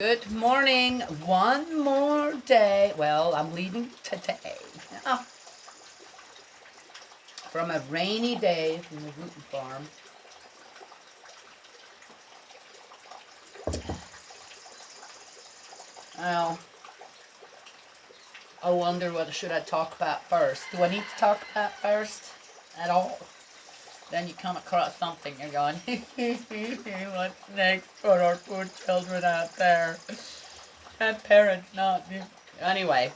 Good morning. One more day. Well, I'm leaving today. Oh, from a rainy day from the gluten farm. Well, I wonder what should I talk about first. Do I need to talk about first at all? Then you come across something, you're going, what's next for our poor children out there? And parents not. Anyway,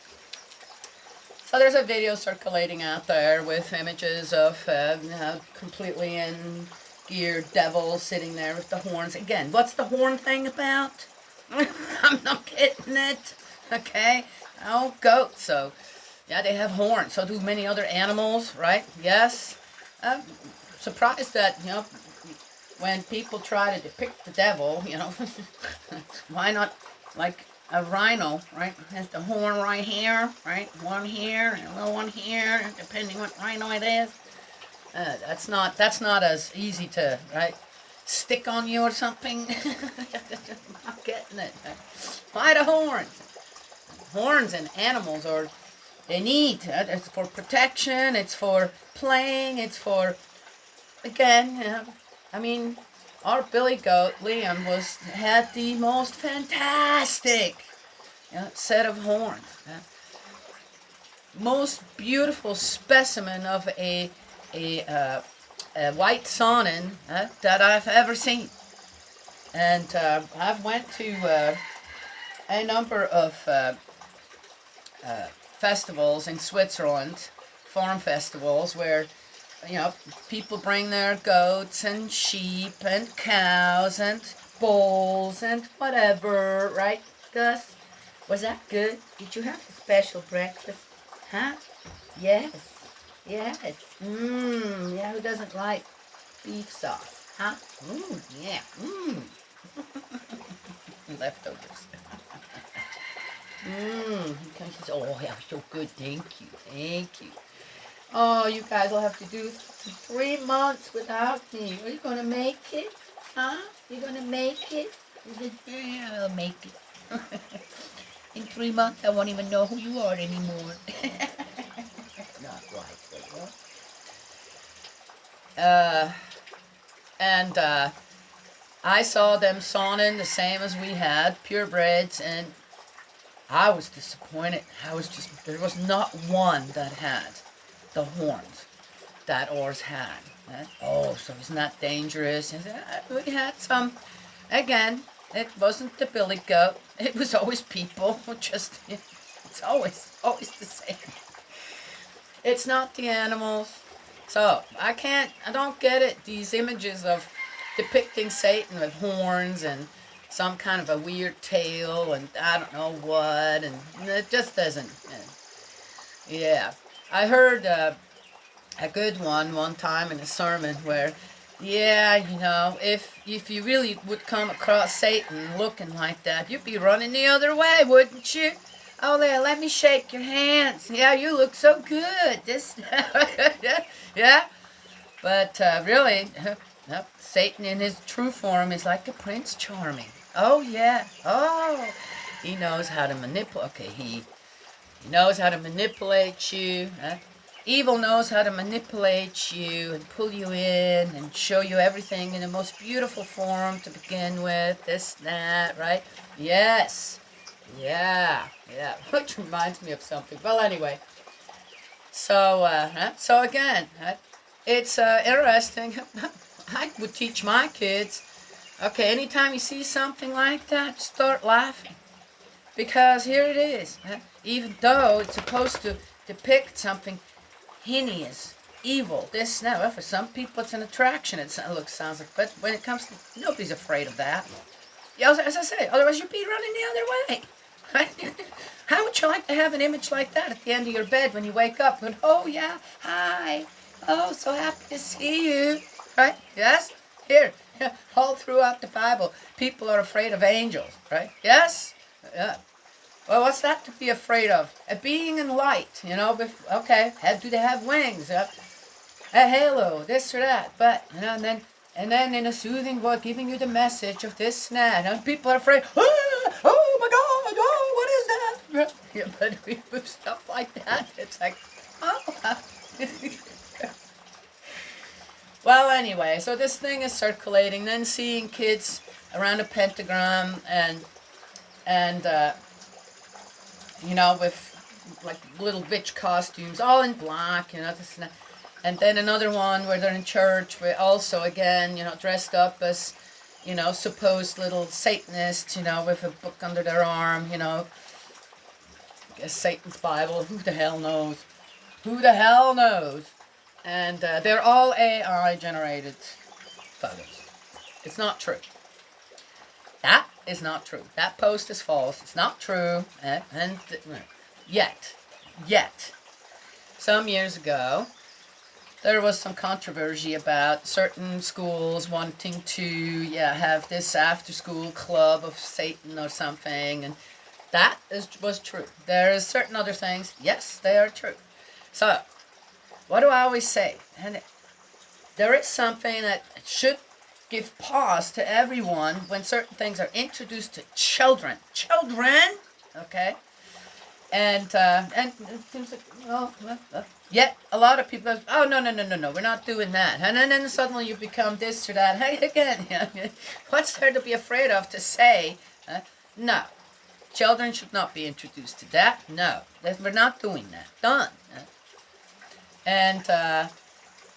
so there's a video circulating out there with images of completely in gear devil sitting there with the horns. Again, what's the horn thing about? I'm not getting it. Okay? Oh, goats. So, yeah, they have horns. So do many other animals, right? Yes. I'm surprised that, when people try to depict the devil, why not like a rhino, right? Has the horn right here, right? One here and a little one here, depending what rhino it is. That's not as easy to, right, stick on you or something. I'm not getting it. Why the horns? Horns and animals are, they need. It's for protection. It's for playing. It's for, again, I mean, our billy goat Liam had the most fantastic set of horns. Most beautiful specimen of a white Saanen that I've ever seen. And I've went to a number of festivals in Switzerland, farm festivals, where people bring their goats and sheep and cows and bulls and whatever, right, Gus? Was that good? Did you have a special breakfast? Huh? Yes. Yes. Yeah, who doesn't like beef sauce? Huh? Yeah. Leftovers. Oh, yeah, so good. Thank you. Thank you. Oh, you guys will have to do 3 months without me. Are you going to make it? Huh? You going to make it? Yeah, I'll make it. In 3 months, I won't even know who you are anymore. Not likely, huh? And I saw them sawing the same as we had, purebreds, and I was disappointed. There was not one that had the horns that ours had. Oh, so isn't that dangerous? We had some. Again, it wasn't the billy goat. It was always people. It's always the same. It's not the animals. So, I don't get it. These images of depicting Satan with horns and some kind of a weird tail and I don't know what, and it just doesn't. Yeah. I heard a good one time in a sermon where, if you really would come across Satan looking like that, you'd be running the other way, wouldn't you? Oh, there, let me shake your hands. Yeah, you look so good. Yeah. But really, Satan in his true form is like a Prince Charming. Oh, yeah. Oh, he knows how to manipulate. Okay, he knows how to manipulate you. Evil knows how to manipulate you and pull you in and show you everything in the most beautiful form to begin with. This, that, right? Yes. Yeah. Which reminds me of something. Well, anyway. So again, it's interesting. I would teach my kids, okay, anytime you see something like that, start laughing. Because here it is. Even though it's supposed to depict something heinous, evil, this, now. Well, for some people it's an attraction, sounds like, but when it comes to, nobody's afraid of that. Yeah, as I say, otherwise you'd be running the other way. How would you like to have an image like that at the end of your bed when you wake up? Going, oh yeah, hi, oh, so happy to see you, right? Yes? Here, all throughout the Bible, people are afraid of angels, right? Yes? Yeah. Well, what's that to be afraid of? A being in light, okay, do they have wings? A halo, this or that, but, and then in a soothing voice giving you the message of this and that, and people are afraid, Yeah, but we do stuff like that. It's like, oh. Well, anyway, so this thing is circulating. Then seeing kids around a pentagram and with like little witch costumes, all in black, this and that. And then another one where they're in church, where also again, dressed up as, supposed little Satanists, with a book under their arm, I guess Satan's Bible. Who the hell knows? Who the hell knows? And they're all AI generated photos. It's not true. That is not true. That post is false. It's not true. Yet, some years ago, there was some controversy about certain schools wanting to, have this after-school club of Satan or something, and that was true. There is certain other things, yes, they are true. So, what do I always say? And there is something that should give pause to everyone when certain things are introduced to children. Children, okay? And it seems like, yet a lot of people, oh, no, we're not doing that. And then suddenly you become this or that. Hey, again, what's there to be afraid of to say, no, children should not be introduced to that. No, we're not doing that. Done. And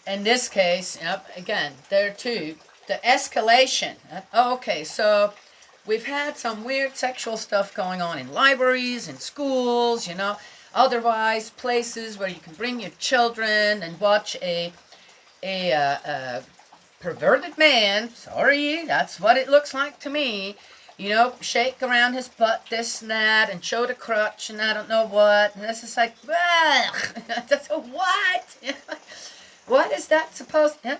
in this case, again, there too, the escalation. Okay, so we've had some weird sexual stuff going on in libraries, in schools, otherwise places where you can bring your children and watch a perverted man. Sorry, that's what it looks like to me. Shake around his butt, this and that, and show the crotch, and I don't know what. And this is like, that's a what? What is that supposed to...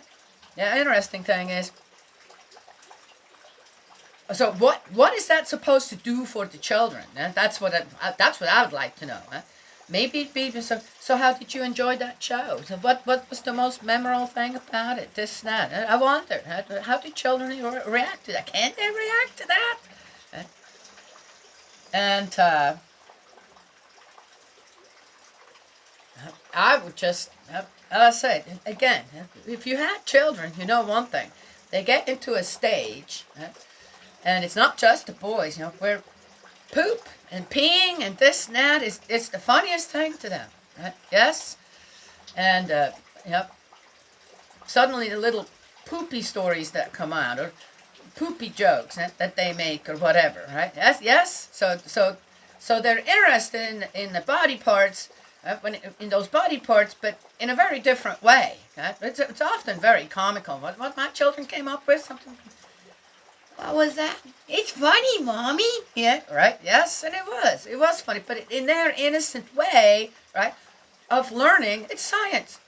Yeah, interesting thing is, so what is that supposed to do for the children? That's what I would like to know. Maybe it'd be so how did you enjoy that show? So what was the most memorable thing about it? This, that. I wonder, how do children react to that? Can they react to that? And I would just, as I said, again, if you had children, you know one thing. They get into a stage, and it's not just the boys, where poop and peeing and this and that it's the funniest thing to them. Yes? And, suddenly the little poopy stories that come out, or poopy jokes that they make, or whatever, right? Yes? So they're interested in the body parts, in those body parts, but in a very different way. It's often very comical. What my children came up with, something... What was that? It's funny, Mommy. Yeah, right. Yes, and it was. It was funny, but in their innocent way, right, of learning, it's science.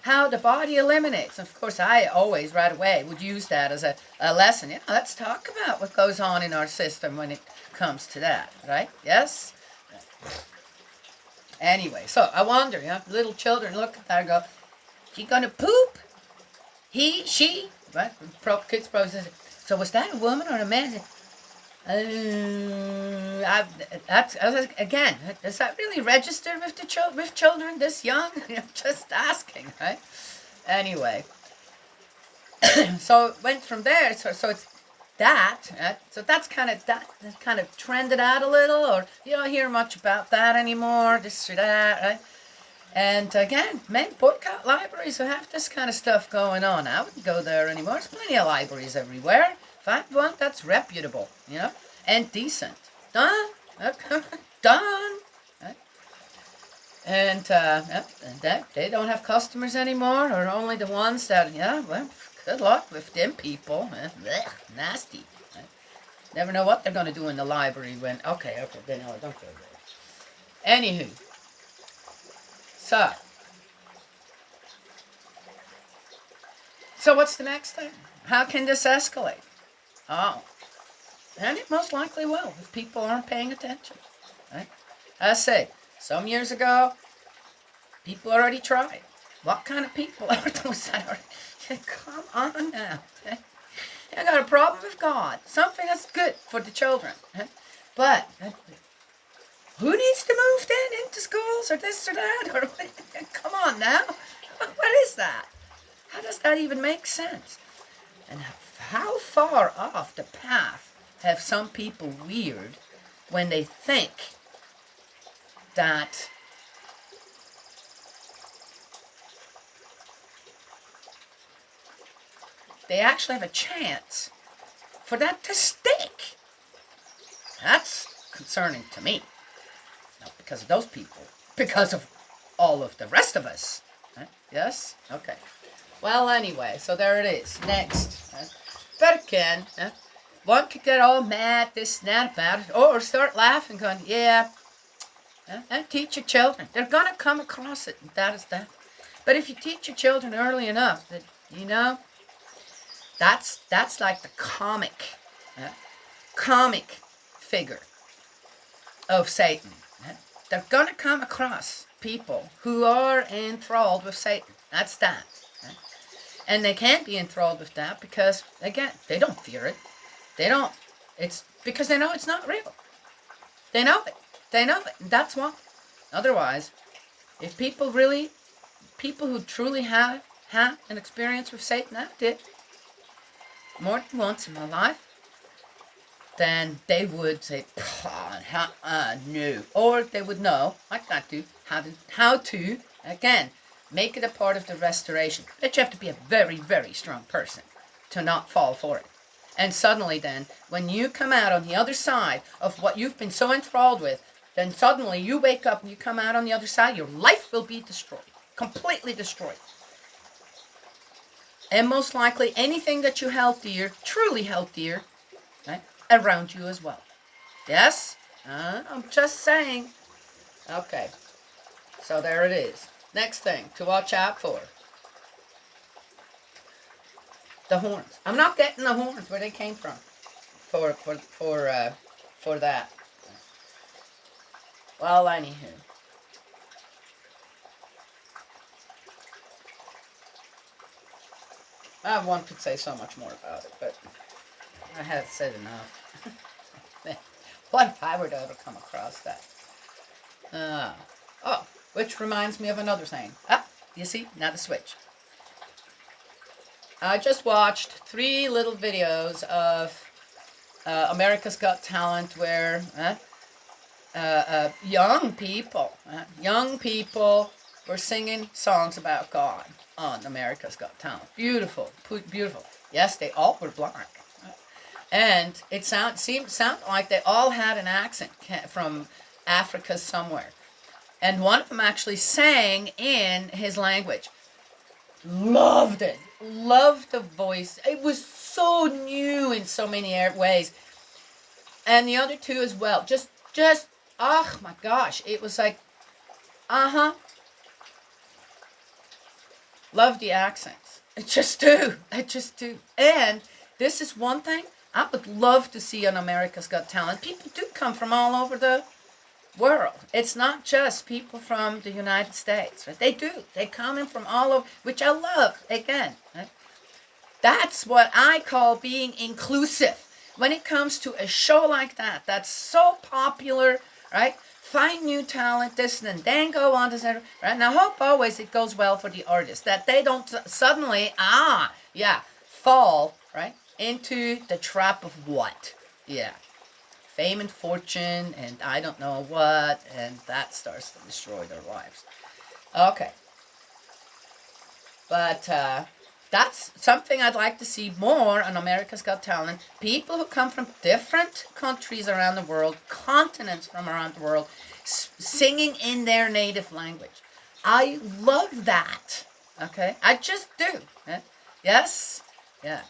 How the body eliminates. Of course, I always, right away, would use that as a lesson. Let's talk about what goes on in our system when it comes to that, right? Yes? Anyway, so I wonder, little children look at that and go, she gonna poop? He, she, right? Kids probably say, so was that a woman or a man? Again, does that really register with children this young? Just asking, right? Anyway, so it went from there. So it's that. So that's kind of trended out a little, or you don't hear much about that anymore. This or that, right? And again, men boycott libraries who have this kind of stuff going on. I wouldn't go there anymore. There's plenty of libraries everywhere. Find one that's reputable, and decent. Done. Done. Right? And they don't have customers anymore, or only the ones that, well, good luck with them people. Blech, nasty. Right? Never know what they're going to do in the library when, okay, then no, don't go there. Anywho. So what's the next thing? How can this escalate? Oh, and it most likely will if people aren't paying attention. Right? I say, some years ago, people already tried. What kind of people are those that are? Come on now. I got a problem with God. Something that's good for the children. But who needs to move then into schools or this or that? Or come on now. What is that? How does that even make sense? And how far off the path have some people veered when they think that they actually have a chance for that to stick? That's concerning to me. Not because of those people, because of all of the rest of us. Yes? Okay. Well, anyway, so there it is. Next. But again, one could get all mad, this and that about it, or start laughing, going, yeah, and teach your children. They're going to come across it, and that is that. But if you teach your children early enough that, that's like the comic figure of Satan. They're going to come across people who are enthralled with Satan. That's that. And they can't be enthralled with that because, again, they don't fear it. It's because they know it's not real. They know it. And that's why. Otherwise, if people who truly have an experience with Satan, I did more than once in my life, then they would say, no. Or they would know, like that do, how to, again, make it a part of the restoration. But you have to be a very, very strong person to not fall for it. And suddenly then, when you come out on the other side of what you've been so enthralled with, then suddenly you wake up and you come out on the other side, your life will be destroyed. Completely destroyed. And most likely anything that you held dear, truly held dear, right, around you as well. Yes? I'm just saying. Okay. So there it is. Next thing to watch out for. The horns. I'm not getting the horns where they came from. For that. Well, anywho. One could say so much more about it, but I have said enough. What if I were to ever come across that? Which reminds me of another thing. You see? Now the switch. I just watched 3 little videos of America's Got Talent where young people were singing songs about God on America's Got Talent. Beautiful, beautiful. Yes, they all were black. And it sounded like they all had an accent from Africa somewhere. And one of them actually sang in his language. Loved it. Loved the voice. It was so new in so many ways. And the other 2 as well. Just, oh my gosh. It was like, Love the accents. I just do. And this is one thing I would love to see on America's Got Talent. People do come from all over the world. It's not just people from the United States. Right? They do. They come in from all over, which I love. Again, right? That's what I call being inclusive. When it comes to a show like that, that's so popular, right? Find new talent, this and then go on to center. Right? And I hope always it goes well for the artists, that they don't suddenly, fall, right, into the trap of what? Yeah. Fame and fortune and I don't know what, and that starts to destroy their lives. Okay. But that's something I'd like to see more on America's Got Talent. People who come from different countries around the world, continents from around the world, singing in their native language. I love that. Okay? I just do. Yes? Yeah.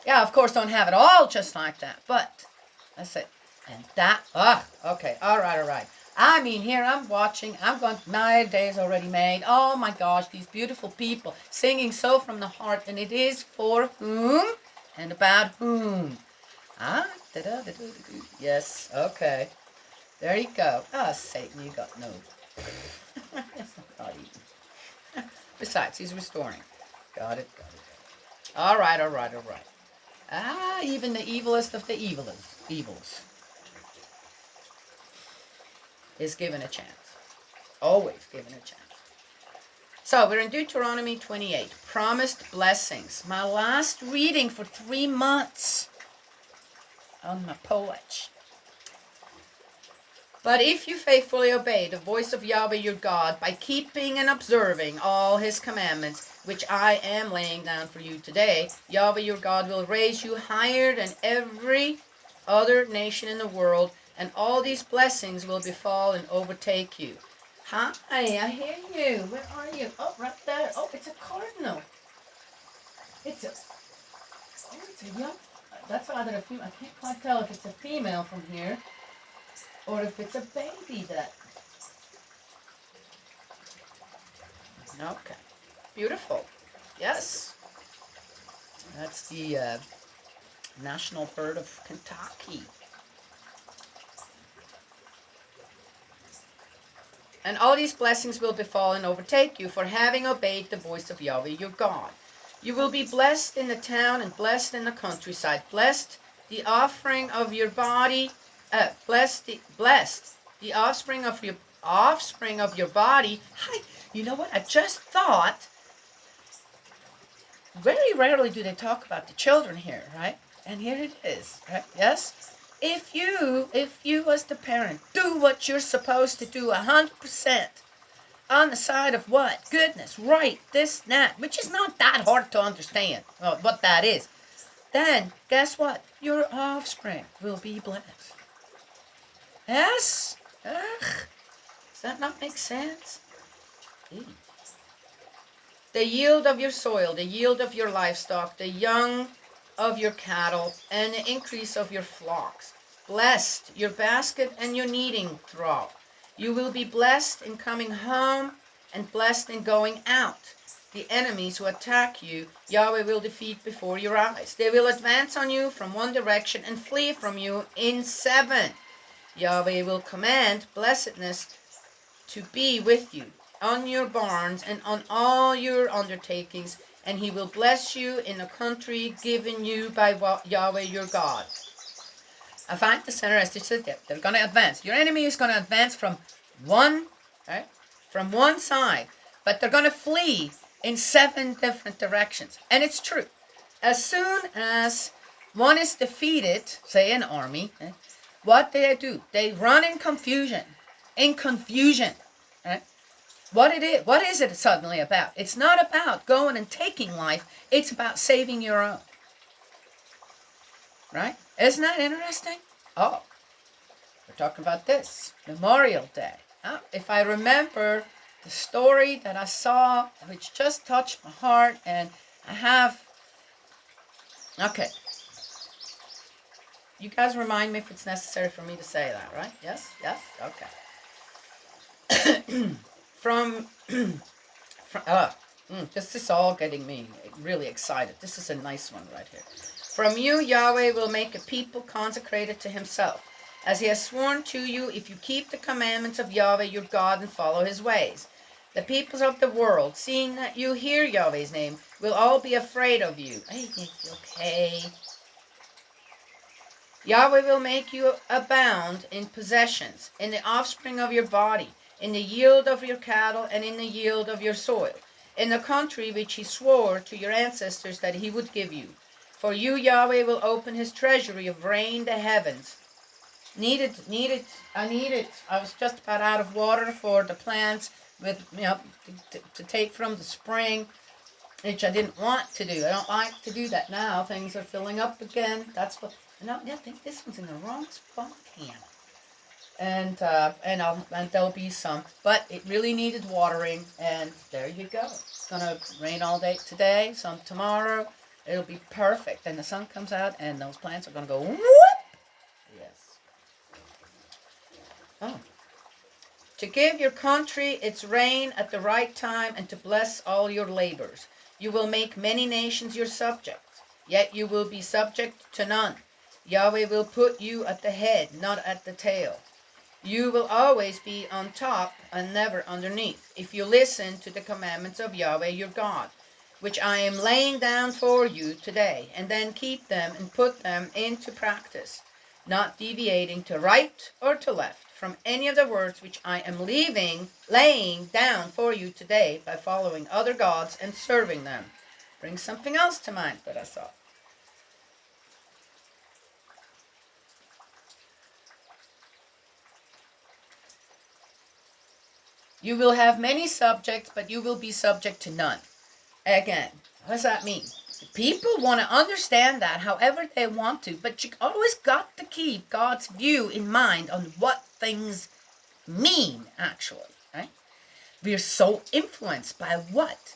Yeah, of course, don't have it all just like that, but that's it. And that, okay, all right. I mean, here I'm watching, my day's already made. Oh my gosh, these beautiful people singing so from the heart, and it is for whom and about whom. Yes, okay. There you go. Satan, you got no. Not eating. Besides, he's restoring. Got it. All right. Even the evilest of the evils. is given a chance. Always given a chance. So we're in Deuteronomy 28, promised blessings. My last reading for 3 months on my porch. But if you faithfully obey the voice of Yahweh your God by keeping and observing all his commandments, which I am laying down for you today, Yahweh your God will raise you higher than every other nation in the world, and all these blessings will befall and overtake you. Hi, I hear you. Where are you? Oh, right there. Oh, it's a cardinal. It's a young. That's either a female. I can't quite tell if it's a female from here or if it's a baby that. Okay. Beautiful. Yes. That's the national bird of Kentucky. And all these blessings will befall and overtake you for having obeyed the voice of Yahweh your God. You will be blessed in the town and blessed in the countryside. Blessed the offering of your body. Blessed the offspring of your body. Hi, you know what? I just thought. Very rarely do they talk about the children here, right? And here it is, right? Yes. If you as the parent do what you're supposed to do 100%, on the side of what? Goodness, right, this, that, which is not that hard to understand what that is, then guess what? Your offspring will be blessed. Yes? Ugh. Does that not make sense? The yield of your soil, the yield of your livestock, the young of your cattle, and the increase of your flocks. Blessed your basket and your kneading trough. You will be blessed in coming home and blessed in going out. The enemies who attack you, Yahweh will defeat before your eyes. They will advance on you from one direction and flee from you in 7. Yahweh will command blessedness to be with you on your barns and on all your undertakings, and he will bless you in the country given you by Yahweh your God. I find the center as they sit there. They're going to advance. Your enemy is going to advance from one side, but they're going to flee in 7 different directions. And it's true. As soon as one is defeated, say an army, what do? They run in confusion. In confusion. Right? What is it suddenly about? It's not about going and taking life. It's about saving your own. Right? Isn't that interesting? Oh, we're talking about this. Memorial Day. If I remember the story that I saw, which just touched my heart, and I have... Okay. You guys remind me if it's necessary for me to say that, right? Yes? Yes? Okay. This is all getting me really excited. This is a nice one right here. From you, Yahweh will make a people consecrated to himself, as he has sworn to you, if you keep the commandments of Yahweh your God and follow his ways. The peoples of the world, seeing that you hear Yahweh's name, will all be afraid of you. Okay. Yahweh will make you abound in possessions, in the offspring of your body, in the yield of your cattle, and in the yield of your soil, in the country which he swore to your ancestors that he would give you. For you, Yahweh, will open his treasury of rain the heavens. I was just about out of water for the plants to take from the spring, which I didn't want to do. I don't like to do that now. Things are filling up again. That's what. No, I think this one's in the wrong spot, Hannah. And there'll be some, but it really needed watering, and there you go. It's gonna rain all day today, some tomorrow. It'll be perfect, and the sun comes out, and those plants are gonna go whoop. Yes. Oh. To give your country its rain at the right time, and to bless all your labors. You will make many nations your subjects, yet you will be subject to none. Yahweh will put you at the head, not at the tail. You will always be on top and never underneath, if you listen to the commandments of Yahweh your God, which I am laying down for you today, and then keep them and put them into practice, not deviating to right or to left, from any of the words which I am laying down for you today by following other gods and serving them. Bring something else to mind that I saw. You will have many subjects, but you will be subject to none. Again, what does that mean? People want to understand that however they want to, but you always got to keep God's view in mind on what things mean, actually. Right? We're so influenced by what?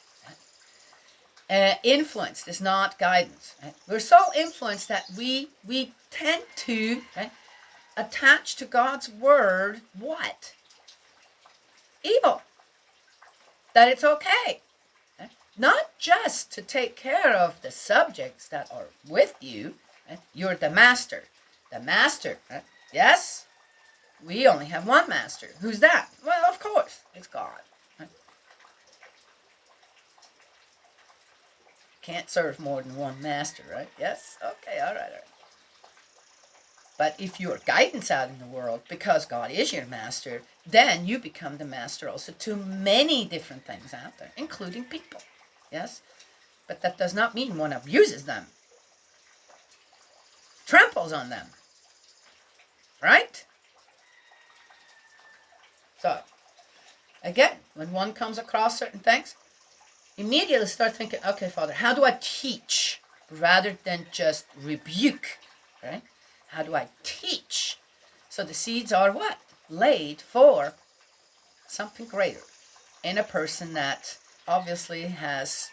Influenced is not guidance. Right? We're so influenced that we tend to attach to God's word what? Evil. That it's okay. Not just to take care of the subjects that are with you. You're the master. The master. Yes, we only have one master. Who's that? Well, of course, it's God. Can't serve more than one master, right? Yes? Okay, all right. But if you're guidance out in the world, because God is your master, then you become the master also to many different things out there, including people. Yes? But that does not mean one abuses them, tramples on them. Right? So, again, when one comes across certain things, immediately start thinking, okay, Father, how do I teach rather than just rebuke? Right? How do I teach? So the seeds are what? Laid for something greater in a person that obviously has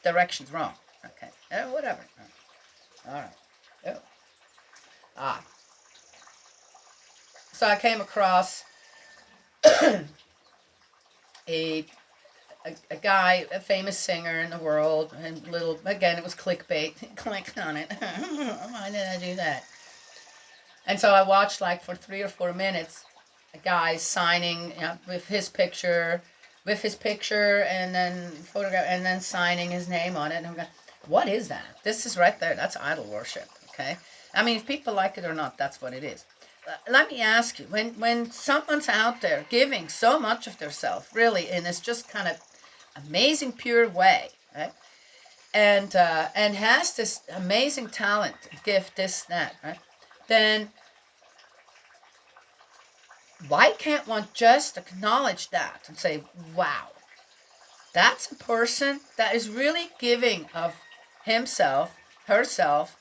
directions wrong. Okay. Whatever. All right. Oh. So I came across a guy, a famous singer in the world, and again, it was clickbait. Clicked on it. Why did I do that? And so I watched like for 3 or 4 minutes, a guy signing with his picture, and then photograph, and then signing his name on it. And I'm going, what is that? This is right there. That's idol worship. Okay. I mean, if people like it or not, that's what it is. Let me ask you, when someone's out there giving so much of themselves, really, in this just kind of amazing, pure way, right? And has this amazing talent, gift, this, that, right? Then why can't one just acknowledge that and say, wow, that's a person that is really giving of himself, herself,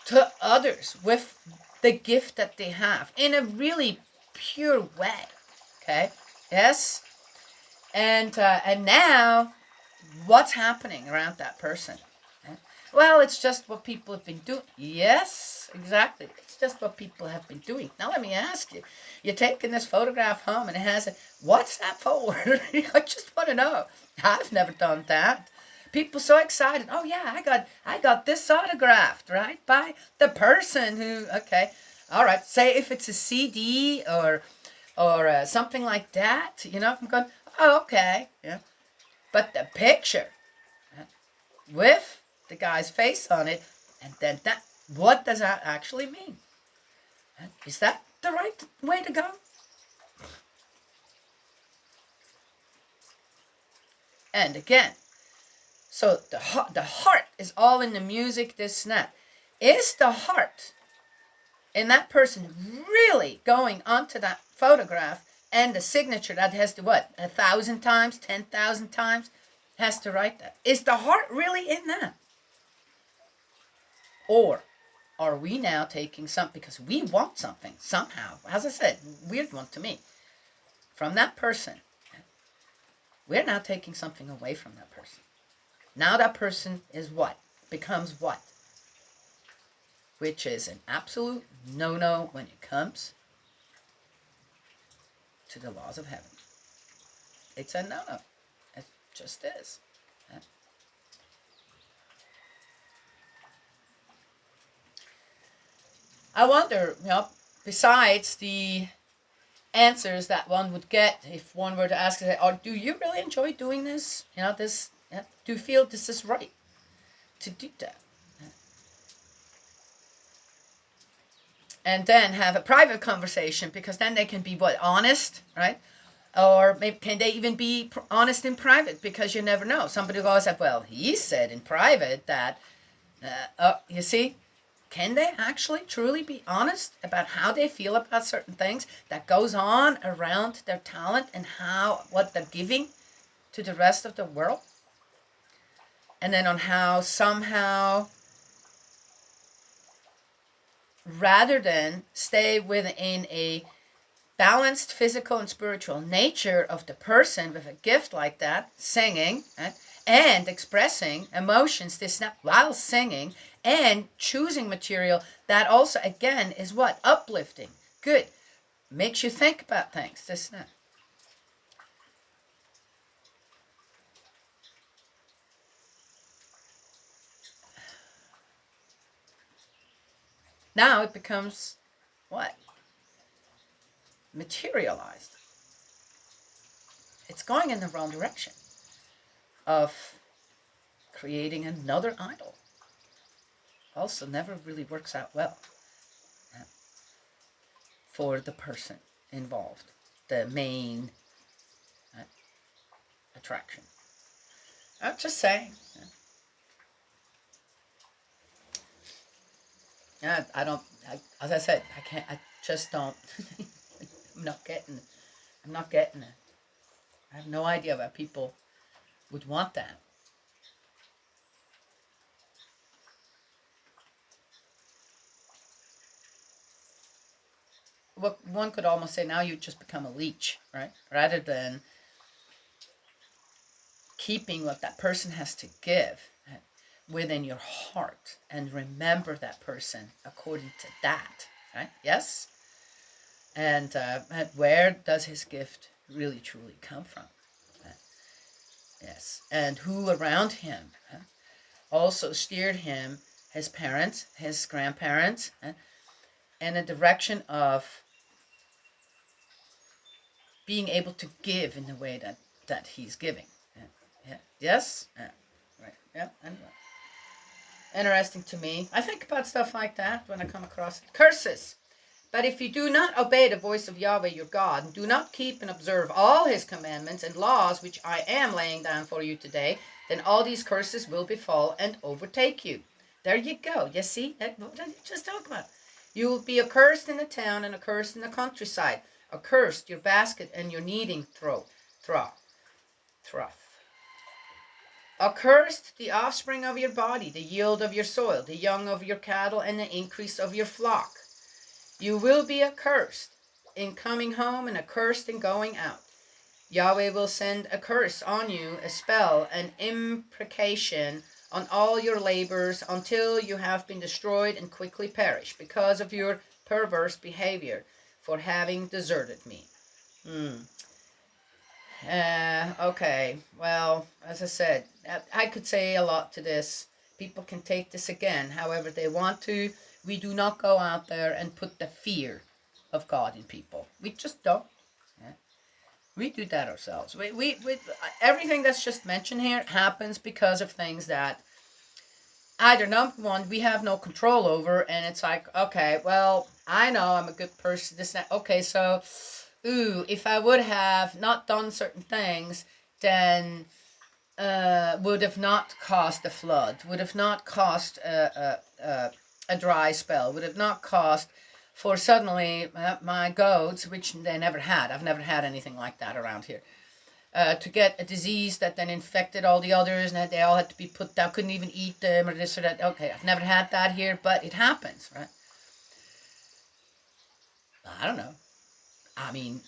to others with the gift that they have in a really pure way. Okay? Yes? And now, what's happening around that person? Well, it's just what people have been doing. Yes, exactly. It's just what people have been doing. Now let me ask you. You're taking this photograph home and it has what's that for? I just want to know. I've never done that. People so excited. Oh yeah, I got this autographed, right? By the person who, okay. All right. Say if it's a CD or something like that, I'm going, oh, okay. Yeah. But the picture with the guy's face on it, and then that, what does that actually mean? Is that the right way to go? And again, so the heart is all in the music, this and that. Is the heart in that person really going onto that photograph and the signature that has to what? 1,000 times, 10,000 times has to write that? Is the heart really in that? Or are we now taking something because we want something somehow? As I said, weird one to me. From that person, we're now taking something away from that person. Now that person is what? Becomes what? Which is an absolute no-no when it comes to the laws of heaven. It's a no-no. It just is. I wonder, besides the answers that one would get if one were to ask, do you really enjoy doing this? Do you feel this is right to do that? and then have a private conversation, because then they can be what, honest, right? Or maybe can they even be honest in private, because you never know. Somebody goes up, well, he said in private that, you see, can they actually truly be honest about how they feel about certain things that goes on around their talent and what they're giving to the rest of the world? And then on how somehow, rather than stay within a balanced physical and spiritual nature of the person with a gift like that, singing, and expressing emotions, this while singing, and choosing material that also, again, is what? Uplifting, good, makes you think about things, this and that. Now it becomes what? Materialized. It's going in the wrong direction of creating another idol. Also never really works out well for the person involved, the main attraction. I'm just saying. I don't, as I said, I can't, I just don't, I'm not getting it. I have no idea why people would want that. Well, one could almost say now you just become a leech, right? Rather than keeping what that person has to give within your heart and remember that person according to that, right? Yes? And where does his gift really truly come from? Yes. And who around him also steered him, his parents, his grandparents, in a direction of being able to give in the way that he's giving. Yeah. Yes? Right. Yeah. Anyway. Interesting to me. I think about stuff like that when I come across it. Curses. But if you do not obey the voice of Yahweh your God, and do not keep and observe all his commandments and laws which I am laying down for you today, then all these curses will befall and overtake you. There you go. You see? What did you just talk about? You will be accursed in the town and accursed in the countryside. Accursed your basket and your kneading trough. Accursed the offspring of your body, the yield of your soil, the young of your cattle, and the increase of your flock. You will be accursed in coming home and accursed in going out. Yahweh will send a curse on you, a spell, an imprecation on all your labors until you have been destroyed and quickly perish because of your perverse behavior for having deserted me. Okay, well, as I said, I could say a lot to this. People can take this again however they want to. We do not go out there and put the fear of God in people. We just don't. Yeah. We do that ourselves. We everything that's just mentioned here happens because of things that either, number one, we have no control over, and it's like, okay, well, I know I'm a good person, this, that. Okay, so, if I would have not done certain things, then would have not caused a flood, would have not caused a dry spell, would have not caused for suddenly my goats, which they never had. I've never had anything like that around here. To get a disease that then infected all the others, and they all had to be put down, couldn't even eat them, or this or that. Okay, I've never had that here, but it happens, right? I don't know. I mean,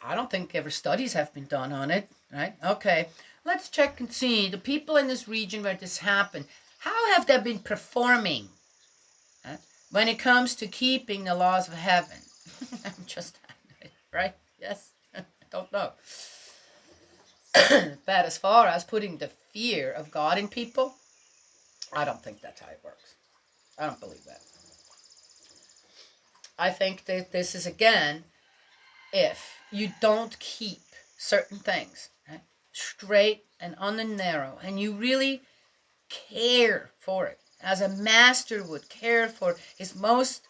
I don't think ever studies have been done on it, right? Okay, let's check and see the people in this region where this happened. How have they been performing when it comes to keeping the laws of heaven? I'm just, right? Yes, I don't know. But as far as putting the fear of God in people, I don't think that's how it works. I don't believe that. I think that this is, again, if you don't keep certain things, right, straight and on the narrow, and you really care for it, as a master would care for his most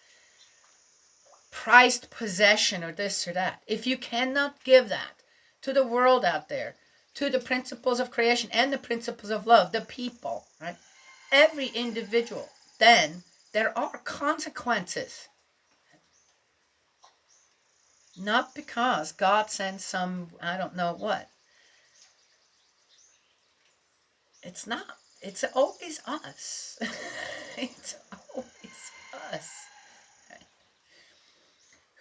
prized possession or this or that, if you cannot give that to the world out there, to the principles of creation and the principles of love, the people, right? Every individual, then there are consequences. Not because God sends some, I don't know what. It's not. It's always us. It's always us.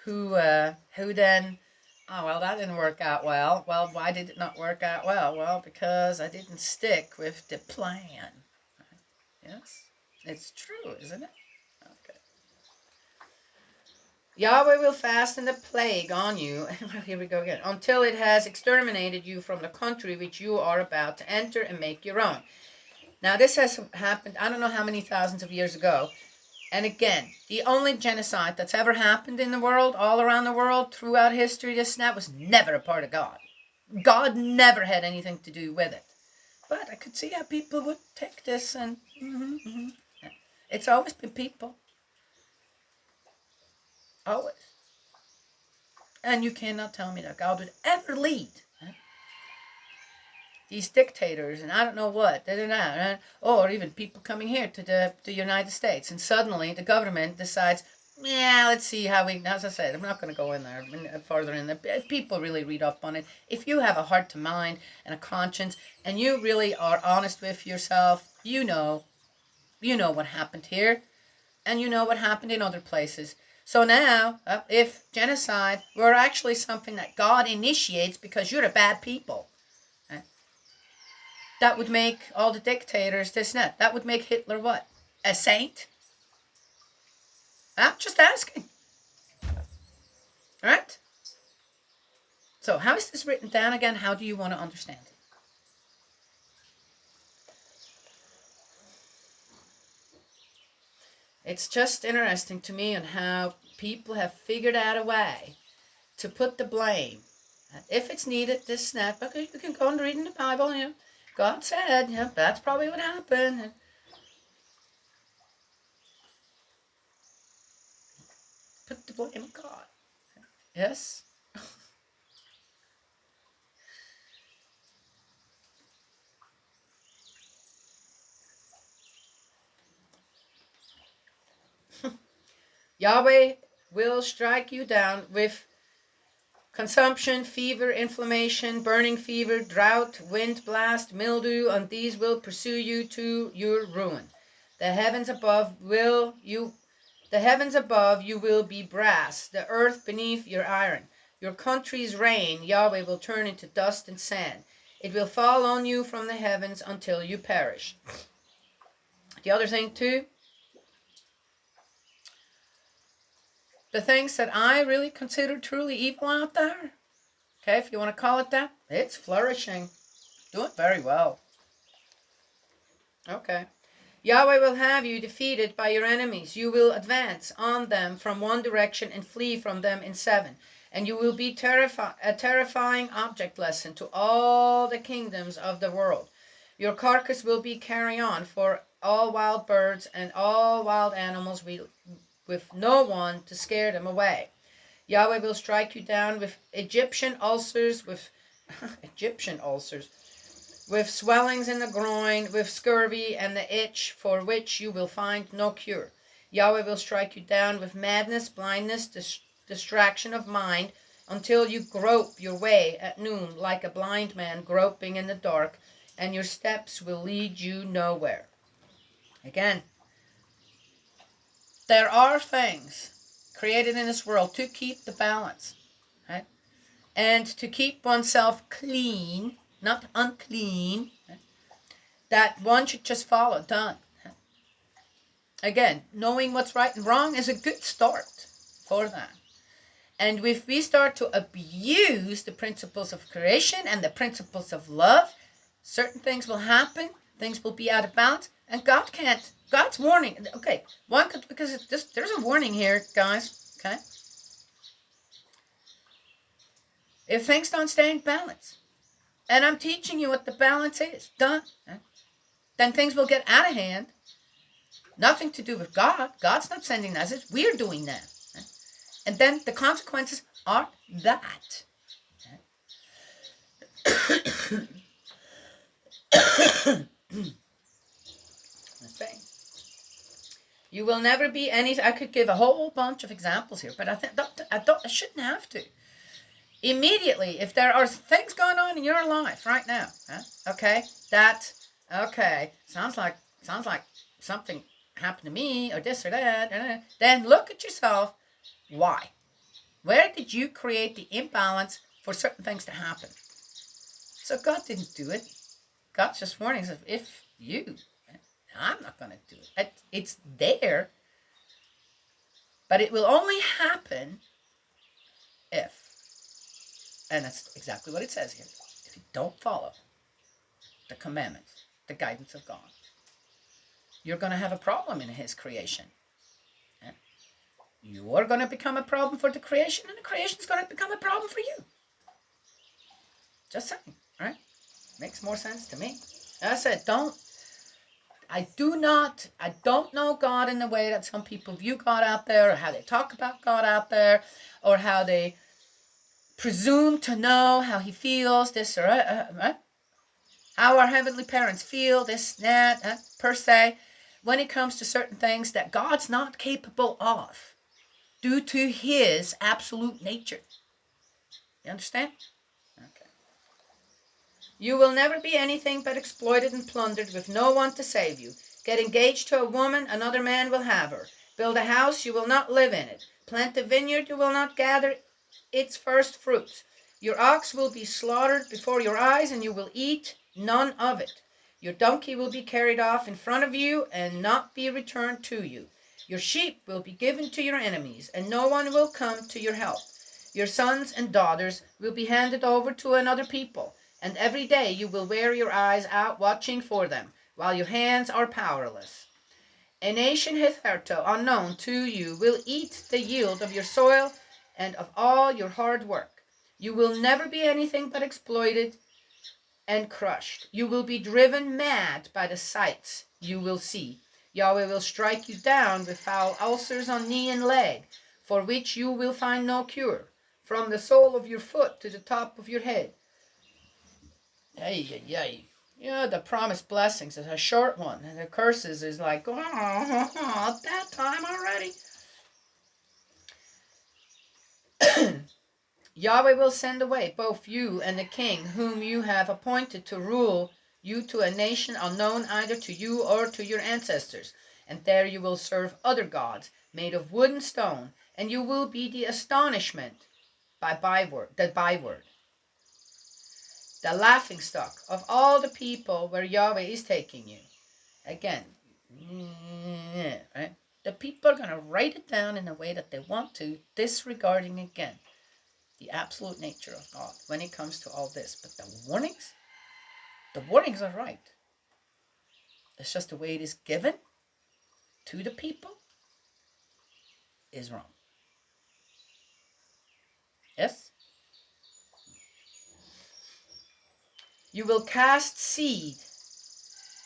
Who then, oh, well, that didn't work out well. Well, why did it not work out well? Well, because I didn't stick with the plan. Yes, it's true, isn't it? Okay. Yahweh will fasten the plague on you, here we go again, until it has exterminated you from the country which you are about to enter and make your own. Now, this has happened, I don't know how many thousands of years ago. And again, the only genocide that's ever happened in the world, all around the world, throughout history, this and that, was never a part of God. God never had anything to do with it. But I could see how people would take this and... It's always been people. Always. And you cannot tell me that God would ever lead these dictators and I don't know what, or even people coming here to the United States, and suddenly the government decides, yeah, let's see how we, as I said, I'm not going to go in there further in there. If people really read up on it, if you have a heart to mind and a conscience, and you really are honest with yourself, you know what happened here, and you know what happened in other places. So now, if genocide were actually something that God initiates because you're a bad people, that would make all the dictators this and that. That would make Hitler what? A saint? I'm just asking. All right? So how is this written down again? How do you want to understand it? It's just interesting to me on how people have figured out a way to put the blame. If it's needed, this snap, okay, you can go and read in the Bible, God said, that's probably what happened. Put the blame on God. Yes? Yahweh will strike you down with consumption, fever, inflammation, burning fever, drought, wind blast, mildew, and these will pursue you to your ruin. The heavens above you will be brass, the earth beneath your iron. Your country's rain Yahweh will turn into dust and sand. It will fall on you from the heavens until you perish. The other thing too, the things that I really consider truly evil out there, okay, if you want to call it that, it's flourishing. Doing very well. Okay. Yahweh will have you defeated by your enemies. You will advance on them from one direction and flee from them in seven. And you will be a terrifying object lesson to all the kingdoms of the world. Your carcass will be carried on for all wild birds and all wild animals with no one to scare them away. Yahweh will strike you down with Egyptian ulcers, with swellings in the groin, with scurvy and the itch for which you will find no cure. Yahweh will strike you down with madness, blindness, distraction of mind, until you grope your way at noon like a blind man groping in the dark, and your steps will lead you nowhere. Again, there are things created in this world to keep the balance, right? And to keep oneself clean, not unclean, right? That one should just follow, done. Again, knowing what's right and wrong is a good start for that. And if we start to abuse the principles of creation and the principles of love, certain things will happen, things will be out of balance, and God's warning, okay, because there's a warning here, guys, okay? If things don't stay in balance, and I'm teaching you what the balance is, done, then things will get out of hand. Nothing to do with God. God's not sending messages. We're doing that. And then the consequences are that. You will never be any. I could give a whole bunch of examples here, but I shouldn't have to. Immediately, if there are things going on in your life right now, okay, sounds like something happened to me or this or that. Then look at yourself. Why? Where did you create the imbalance for certain things to happen? So God didn't do it. God's just warning us, if you, I'm not going to do it. It's there, but it will only happen if, and that's exactly what it says here, if you don't follow the commandments, the guidance of God, you're going to have a problem in His creation. You are going to become a problem for the creation, and the creation is going to become a problem for you. Just saying, right? Makes more sense to me. I said, I don't know God in the way that some people view God out there, or how they talk about God out there, or how they presume to know how He feels, this or how our heavenly parents feel, this, that, per se, when it comes to certain things that God's not capable of due to His absolute nature. You understand? Okay. You will never be anything but exploited and plundered with no one to save you. Get engaged to a woman, another man will have her. Build a house, you will not live in it. Plant a vineyard, you will not gather its first fruits. Your ox will be slaughtered before your eyes, and you will eat none of it. Your donkey will be carried off in front of you and not be returned to you. Your sheep will be given to your enemies, and no one will come to your help. Your sons and daughters will be handed over to another people, and every day you will wear your eyes out watching for them, while your hands are powerless. A nation hitherto unknown to you will eat the yield of your soil and of all your hard work. You will never be anything but exploited and crushed. You will be driven mad by the sights you will see. Yahweh will strike you down with foul ulcers on knee and leg, for which you will find no cure, from the sole of your foot to the top of your head. Yeah, the promised blessings is a short one, and the curses is like, that time already. Yahweh will send away both you and the king whom you have appointed to rule you to a nation unknown either to you or to your ancestors, and there you will serve other gods made of wood and stone, and you will be the astonishment the byword, the laughingstock of all the people where Yahweh is taking you. Again, right? The people are going to write it down in the way that they want to, disregarding again the absolute nature of God when it comes to all this. But the warnings are right. It's just the way it is given to the people is wrong. Yes? You will cast seed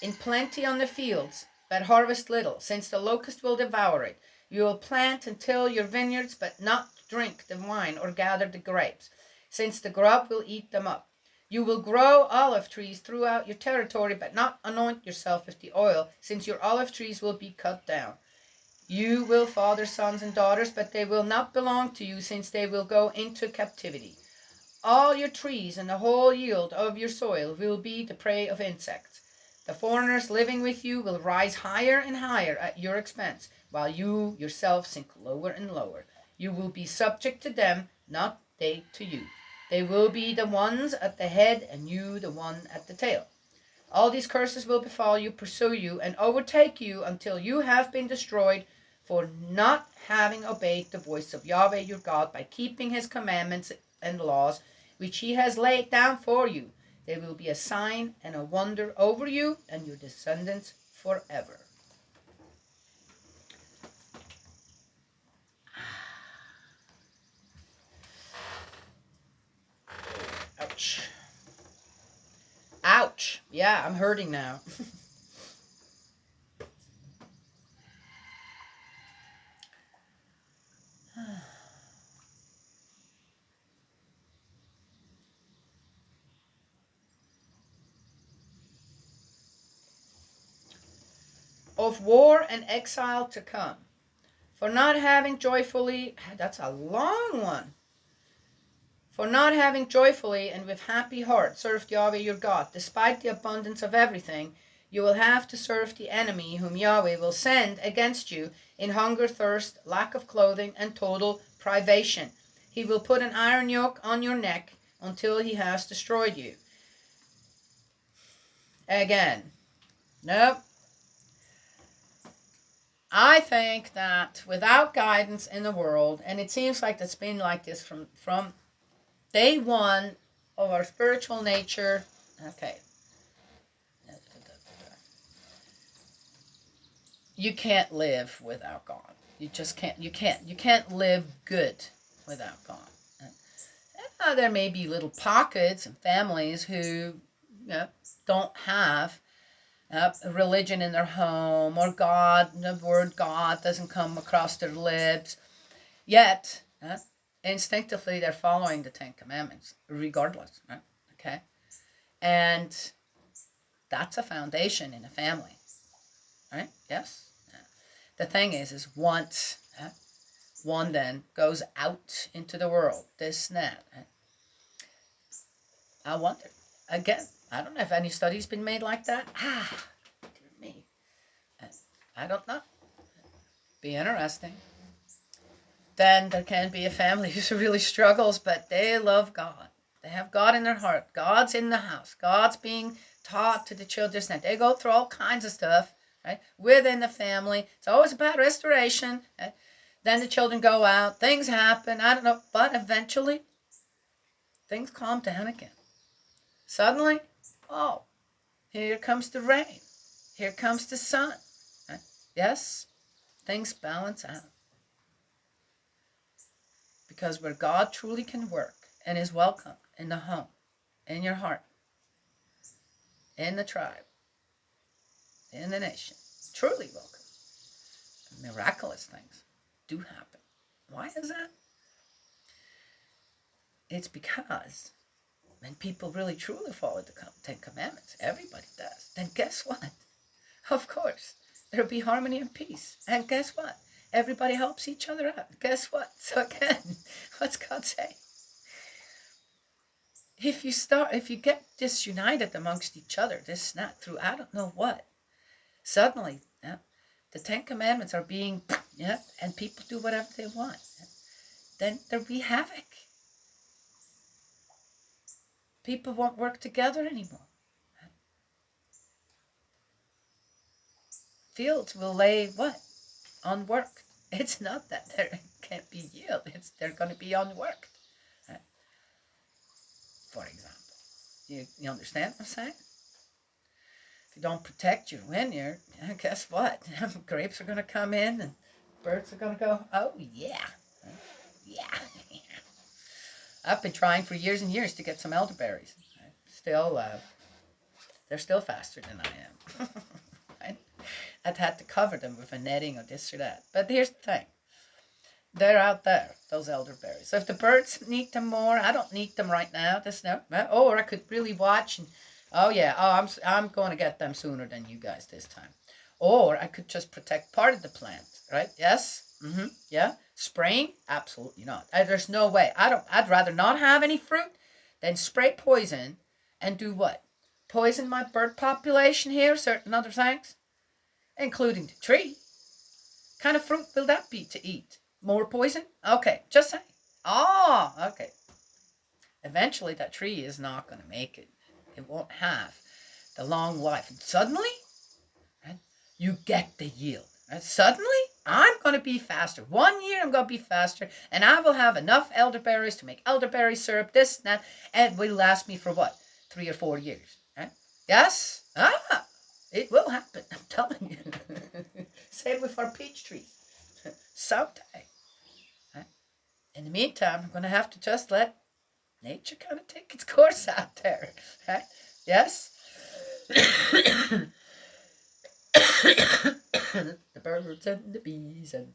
in plenty on the fields, but harvest little, since the locust will devour it. You will plant and till your vineyards, but not drink the wine or gather the grapes, since the grub will eat them up. You will grow olive trees throughout your territory, but not anoint yourself with the oil, since your olive trees will be cut down. You will father sons and daughters, but they will not belong to you, since they will go into captivity. All your trees and the whole yield of your soil will be the prey of insects. The foreigners living with you will rise higher and higher at your expense, while you yourself sink lower and lower. You will be subject to them, not they to you. They will be the ones at the head, and you the one at the tail. All these curses will befall you, pursue you, and overtake you until you have been destroyed for not having obeyed the voice of Yahweh your God by keeping His commandments and laws, which He has laid down for you. They will be a sign and a wonder over you and your descendants forever. Ouch. Ouch. Yeah, I'm hurting now. of war and exile to come. For not having joyfully, that's a long one. For not having joyfully and with happy heart served Yahweh your God, despite the abundance of everything, you will have to serve the enemy whom Yahweh will send against you in hunger, thirst, lack of clothing, and total privation. He will put an iron yoke on your neck until he has destroyed you. Again, nope. I think that without guidance in the world, and it seems like it's been like this from day one of our spiritual nature. Okay. You can't live without God. You just can't. You can't live good without God. There may be little pockets and families who don't have a religion in their home, or God, the word God doesn't come across their lips. Yet, instinctively, they're following the Ten Commandments, regardless. Right? Okay? And that's a foundation in a family. Right? Yes? The thing is once one then goes out into the world, this and that, I wonder, again, I don't know if any studies been made like that. Dear me. I don't know. Be interesting. Then there can be a family who really struggles, but they love God. They have God in their heart. God's in the house. God's being taught to the children. And they go through all kinds of stuff, right, within the family. It's always about restoration. Right? Then the children go out. Things happen. I don't know. But eventually, things calm down again. Suddenly, oh, here comes the rain. Here comes the sun. Right? Yes, things balance out. Because where God truly can work and is welcome in the home, in your heart, in the tribe, in the nation, truly welcome, miraculous things do happen. Why is that? It's because when people really truly follow the Ten Commandments, everybody does, then guess what? Of course, there'll be harmony and peace. And guess what? Everybody helps each other out. Guess what? So again, what's God say? If you get disunited amongst each other, this not through I don't know what, suddenly the Ten Commandments are being and people do whatever they want, then there'll be havoc. People won't work together anymore. Fields will lay what? Unworked. It's not that there can't be yield, it's they're going to be unworked. For example, you understand what I'm saying? If you don't protect your vineyard, guess what? Grapes are going to come in and birds are going to go, oh yeah, yeah. I've been trying for years and years to get some elderberries. Still, they're still faster than I am. Right? I'd had to cover them with a netting or this or that. But here's the thing. They're out there, those elderberries. So if the birds need them more, I don't need them right now. Or I could really watch and, I'm going to get them sooner than you guys this time. Or I could just protect part of the plant, right? Yes? Mm-hmm. Yeah? Spraying? Absolutely not. There's no way. I'd rather not have any fruit than spray poison and do what? Poison my bird population here, certain other things, including the tree. What kind of fruit will that be to eat? More poison? Okay, just saying. Okay. Eventually that tree is not going to make it. It won't have the long life. And suddenly, right, you get the yield. Right? Suddenly, I'm going to be faster. 1 year I'm going to be faster, and I will have enough elderberries to make elderberry syrup, this and that, and it will last me for what? 3 or 4 years. Right? Yes? It will happen. I'm telling you. Same with our peach trees. Someday. Right? In the meantime, I'm going to have to just let nature kind of take its course out there. Right? Yes? The birds and the bees and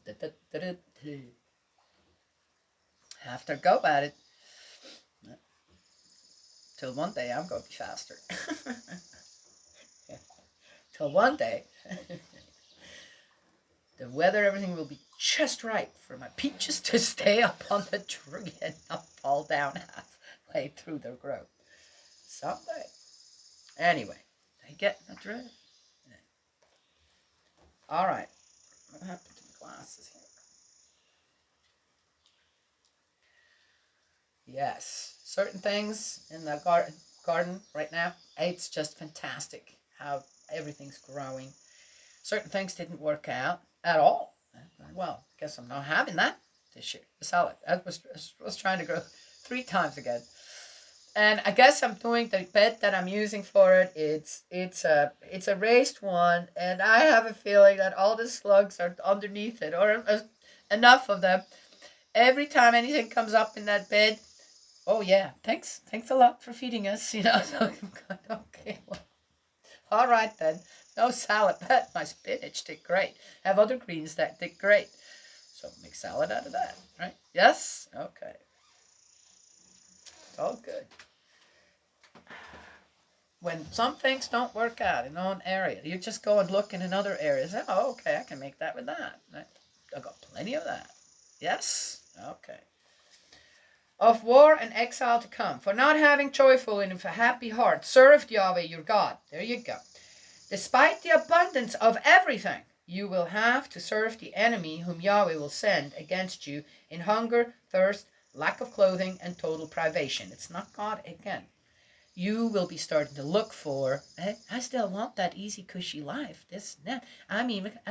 have to go at it. Till one day I'm going to be faster. Till one day The weather, everything will be just right for my peaches to stay up on the tree and not fall down halfway through their growth. Someday. Anyway, I get the drift. All right. What happened to my glasses here? Yes. Certain things in the garden right now, it's just fantastic how everything's growing. Certain things didn't work out at all. Well, I guess I'm not having that this year. The salad. I was trying to grow 3 times again. And I guess I'm doing the bed that I'm using for it. It's a raised one, and I have a feeling that all the slugs are underneath it, or enough of them. Every time anything comes up in that bed, oh yeah, thanks a lot for feeding us. So I'm going, okay, well, all right then. No salad, but my spinach did great. I have other greens that did great, so make salad out of that, right? Yes, okay, all good. When some things don't work out in one area, you just go and look in another area. Say, oh, okay, I can make that with that. Right? I've got plenty of that. Yes? Okay. Of war and exile to come, for not having joyful and a happy heart, served Yahweh your God. There you go. Despite the abundance of everything, you will have to serve the enemy whom Yahweh will send against you in hunger, thirst, lack of clothing, and total privation. It's not God again. You will be starting to look for, hey, I still want that easy, cushy life.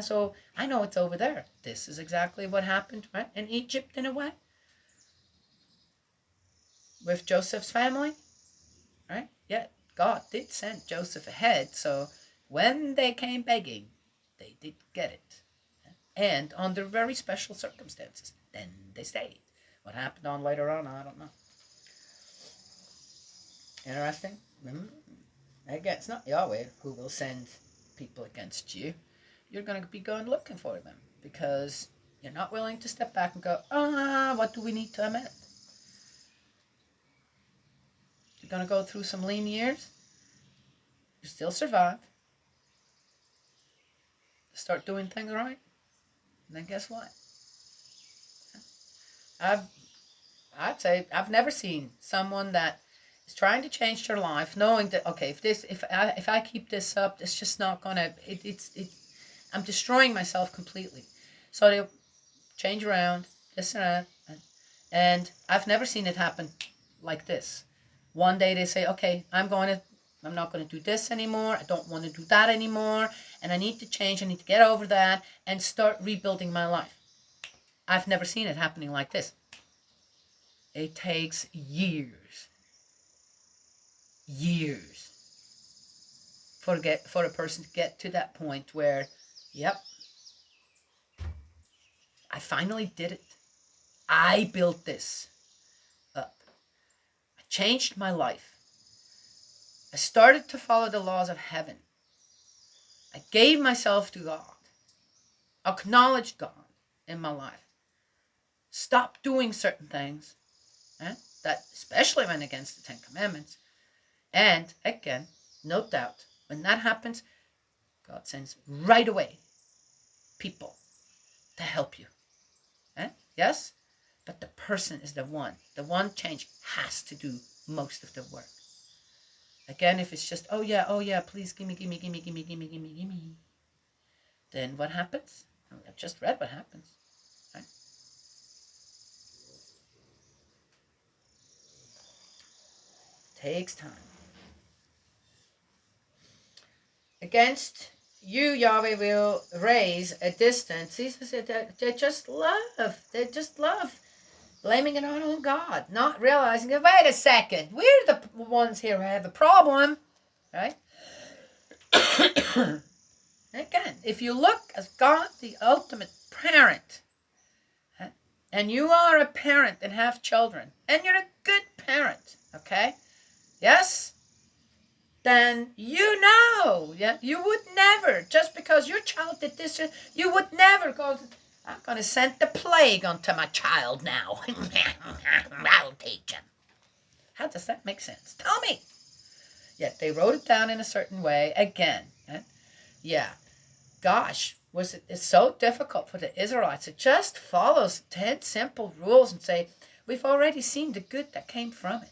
So I know it's over there. This is exactly what happened, right, in Egypt in a way, with Joseph's family, right? Yeah, God did send Joseph ahead, so when they came begging, they did get it. And under very special circumstances. Then they stayed. What happened on later on, I don't know. Interesting. Again, it's not Yahweh who will send people against you. You're going to be going looking for them because you're not willing to step back and go, what do we need to amend? You're going to go through some lean years. You still survive. Start doing things right. And then guess what? I'd say I've never seen someone that is trying to change their life, knowing that okay, if I keep this up, it's just not gonna. I'm destroying myself completely. So they change around, this and that, and I've never seen it happen like this. One day they say, okay, I'm not going to do this anymore. I don't want to do that anymore, and I need to change. I need to get over that and start rebuilding my life. I've never seen it happening like this. It takes years for a person to get to that point where, yep, I finally did it. I built this up. I changed my life. I started to follow the laws of heaven. I gave myself to God. Acknowledged God in my life. Stopped doing certain things that especially went against the Ten Commandments. And again, no doubt, when that happens, God sends right away people to help you. Yes? But the person is the one. The one change has to do most of the work. Again, if it's just, oh yeah, please gimme, then what happens? I've just read what happens. Right? Takes time. Against you, Yahweh will raise a distance. They just love blaming it on God, not realizing that, wait a second, we're the ones here who have a problem, right? Again, if you look as God, the ultimate parent, and you are a parent and have children, and you're a good parent, okay? Yes? Then you know, yeah, you would never, just because your child did this, you would never go, I'm going to send the plague onto my child now. I'll teach him. How does that make sense? Tell me. Yet they wrote it down in a certain way again. Yeah. Gosh, it's so difficult for the Israelites to just follow 10 simple rules and say, we've already seen the good that came from it.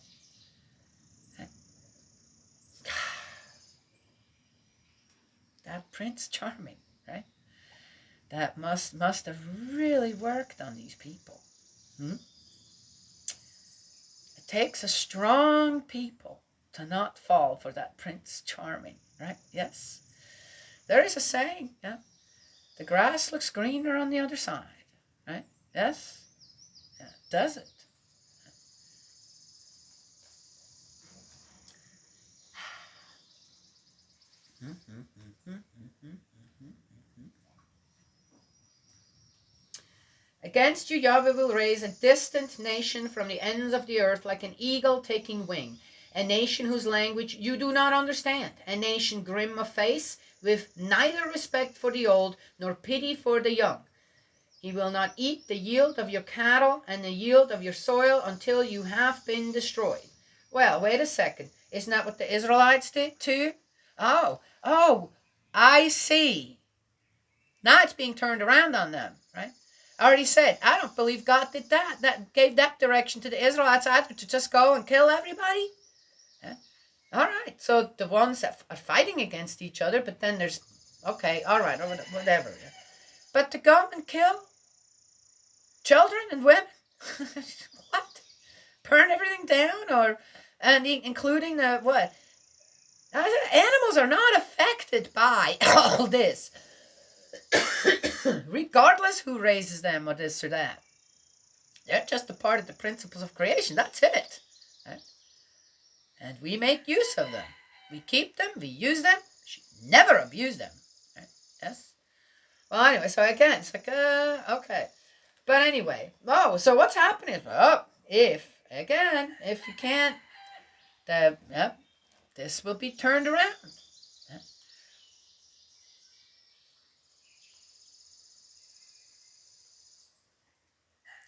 That Prince Charming, right? That must have really worked on these people. It takes a strong people to not fall for that Prince Charming, right? Yes. There is a saying, yeah. The grass looks greener on the other side, right? Yes. Yeah, does it? Against you Yahweh will raise a distant nation from the ends of the earth, like an eagle taking wing, a nation whose language you do not understand, a nation grim of face, with neither respect for the old nor pity for the young. He will not eat the yield of your cattle and the yield of your soil until you have been destroyed. Well, wait a second. Isn't that what the Israelites did too? Oh, I see. Now it's being turned around on them, right? I already said, I don't believe God did that. That gave that direction to the Israelites either to just go and kill everybody. Yeah. All right. So the ones that are fighting against each other, but then there's, okay, all right, whatever. Yeah. But to go and kill children and women? What? Burn everything down? And including the what? Animals are not affected by all this. Regardless who raises them or this or that. They're just a part of the principles of creation. That's it. Right? And we make use of them. We keep them. We use them. We should never abuse them. Right? Yes? Well, anyway, so again, it's like, okay. But anyway, so what's happening? If you can't, this will be turned around.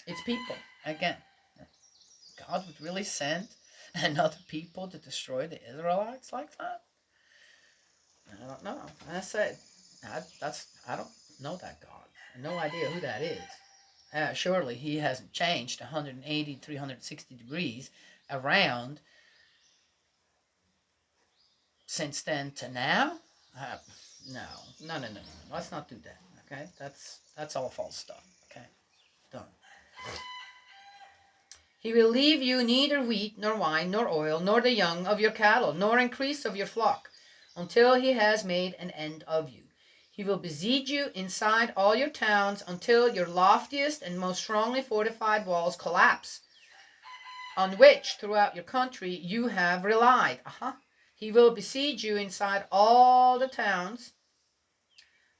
It's people, again. God would really send another people to destroy the Israelites like that? I don't know. I said, I don't know that God. I have no idea who that is. Surely he hasn't changed 180, 360 degrees around since then to now. No. Let's not do that. Okay, that's all false stuff. Okay, done. He will leave you neither wheat, nor wine, nor oil, nor the young of your cattle, nor increase of your flock, until he has made an end of you. He will besiege you inside all your towns until your loftiest and most strongly fortified walls collapse, on which throughout your country you have relied. He will besiege you inside all the towns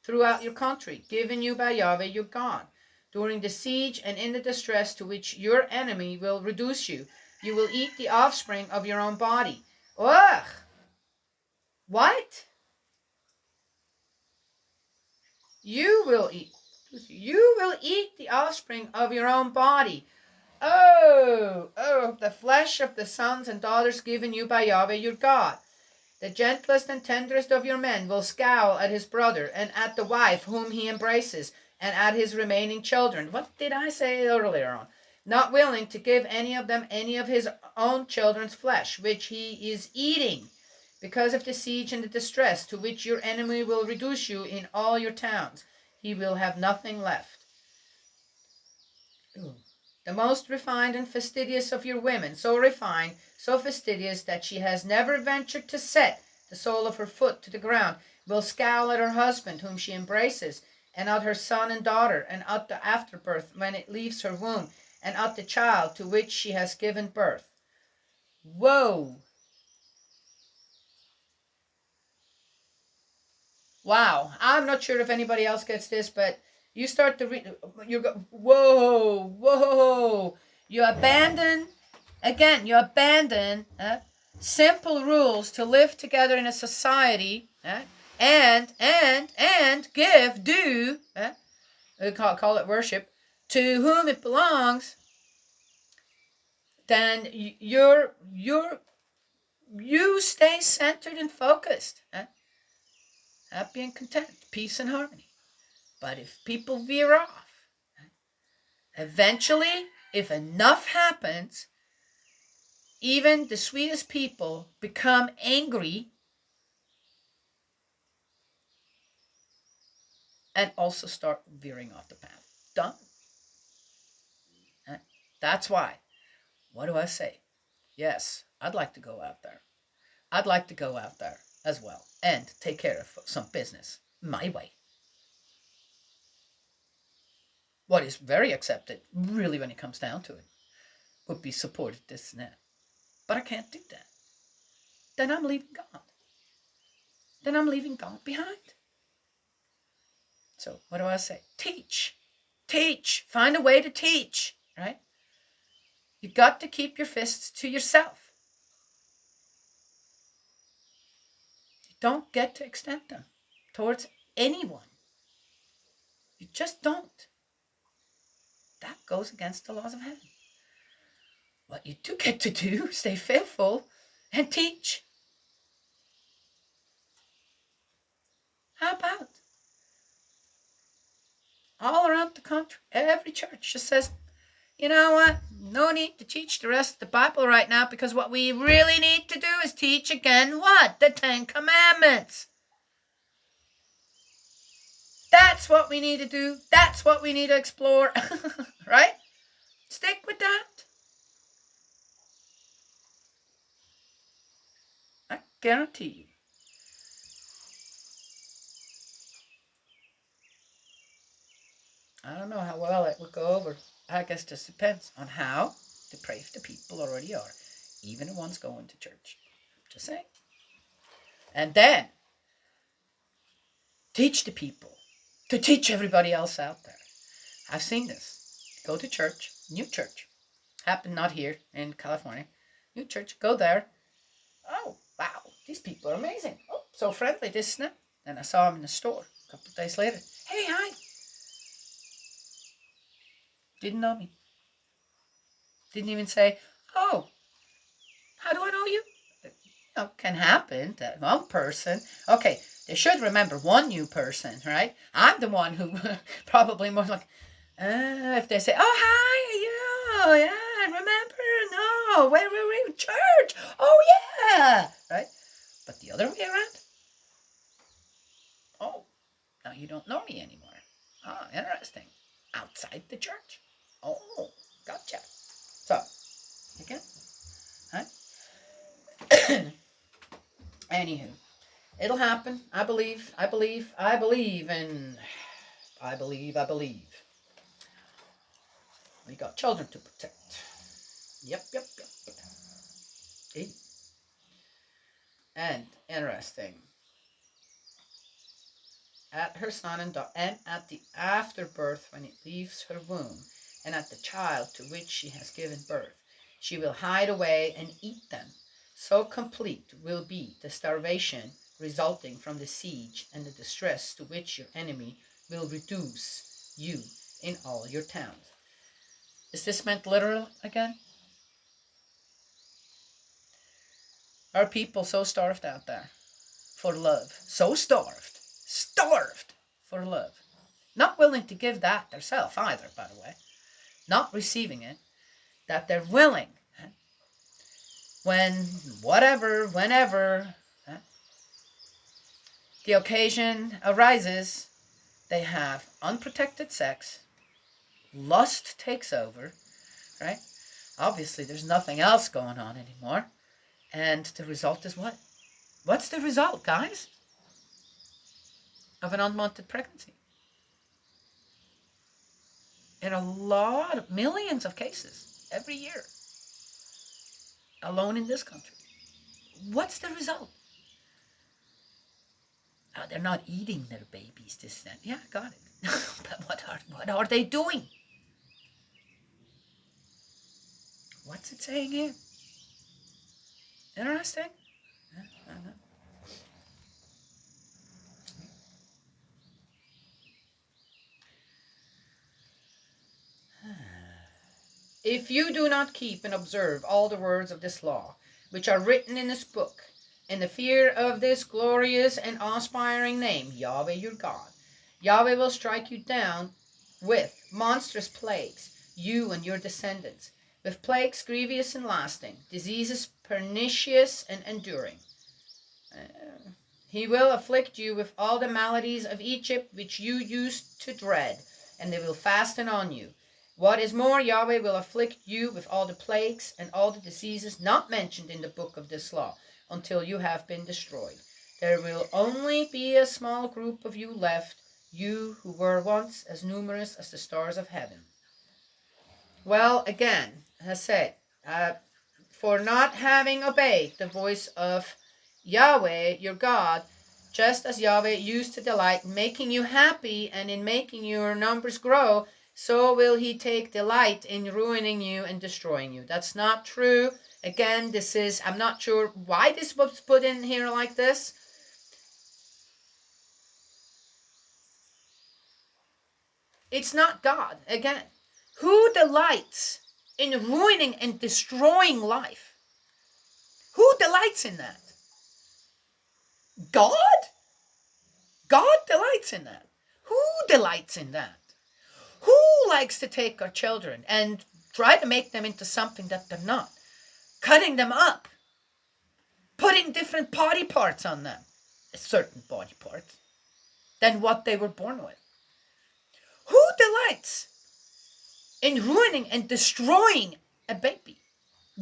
throughout your country, given you by Yahweh your God. During the siege and in the distress to which your enemy will reduce you, you will eat the offspring of your own body. Ugh! What? You will eat the offspring of your own body. The flesh of the sons and daughters given you by Yahweh your God. The gentlest and tenderest of your men will scowl at his brother, and at the wife whom he embraces, and at his remaining children. What did I say earlier on? Not willing to give any of them any of his own children's flesh, which he is eating, because of the siege and the distress to which your enemy will reduce you in all your towns. He will have nothing left. The most refined and fastidious of your women, so refined, so fastidious, that she has never ventured to set the sole of her foot to the ground, will scowl at her husband whom she embraces, and at her son and daughter, and at the afterbirth when it leaves her womb, and at the child to which she has given birth. Whoa! Wow, I'm not sure if anybody else gets this, but you start to read, you go, whoa. You abandon simple rules to live together in a society, and give due, we call it worship, to whom it belongs. Then you stay centered and focused, happy and content, peace and harmony. But if people veer off, eventually, if enough happens, even the sweetest people become angry and also start veering off the path. Done. That's why. What do I say? Yes, I'd like to go out there. I'd like to go out there as well and take care of some business my way. What is very accepted, really, when it comes down to it, would be supported this and that. But I can't do that. Then I'm leaving God. Then I'm leaving God behind. So what do I say? Teach. Teach. Find a way to teach, right? You got to keep your fists to yourself. You don't get to extend them towards anyone. You just don't. That goes against the laws of heaven. What you do get to do, stay faithful and teach. How about all around the country, every church just says, you know what, no need to teach the rest of the Bible right now, because what we really need to do is teach again what? The 10 Commandments. That's what we need to do. That's what we need to explore. Right? Stick with that. I guarantee you. I don't know how well it would go over. I guess it just depends on how depraved the people already are, even the ones going to church. Just saying. And then teach the people to teach everybody else out there. I've seen this. Go to church, new church. Happened not here in California. New church, go there. Oh, wow, these people are amazing. Oh, so friendly, this and that. Then I saw him in the store a couple of days later. Hey, hi. Didn't know me. Didn't even say, oh, how do I know you? Can happen that one person. Okay, they should remember one new person, right? I'm the one who probably more like, if they say, oh, hi, yeah, I remember, no, where were we? Church, oh, yeah, right? But the other way around, oh, now you don't know me anymore. Oh, interesting. Outside the church. Oh, gotcha. So, again, right? Anywho, it'll happen. I believe, and I believe. We got children to protect. Yep. And interesting. At her son and at the afterbirth, when it leaves her womb, and at the child to which she has given birth, she will hide away and eat them. So complete will be the starvation resulting from the siege and the distress to which your enemy will reduce you in all your towns. Is this meant literal again? Are people so starved out there for love? So starved for love. Not willing to give that themselves either, by the way. Not receiving it. That they're willing, whenever the occasion arises, they have unprotected sex, lust takes over, right? Obviously, there's nothing else going on anymore. And the result is what? What's the result, guys, of an unwanted pregnancy? In a lot of millions of cases every year, alone in this country. What's the result? Oh, they're not eating their babies, this and that. Yeah, got it. But what are they doing? What's it saying here? Interesting. If you do not keep and observe all the words of this law, which are written in this book, in the fear of this glorious and awe-inspiring name, Yahweh your God, Yahweh will strike you down with monstrous plagues, you and your descendants, with plagues grievous and lasting, diseases pernicious and enduring. He will afflict you with all the maladies of Egypt which you used to dread, and they will fasten on you. What is more, Yahweh will afflict you with all the plagues and all the diseases not mentioned in the book of this law, until you have been destroyed. There will only be a small group of you left, you who were once as numerous as the stars of heaven. Well, again, as I said, for not having obeyed the voice of Yahweh, your God, just as Yahweh used to delight in making you happy and in making your numbers grow, so will he take delight in ruining you and destroying you. That's not true. Again, this is, I'm not sure why this was put in here like this. It's not God. Again, who delights in ruining and destroying life? Who delights in that? God? God delights in that. Who delights in that? Who likes to take our children and try to make them into something that they're not? Cutting them up. Putting different body parts on them. Certain body parts. Than what they were born with. Who delights in ruining and destroying a baby?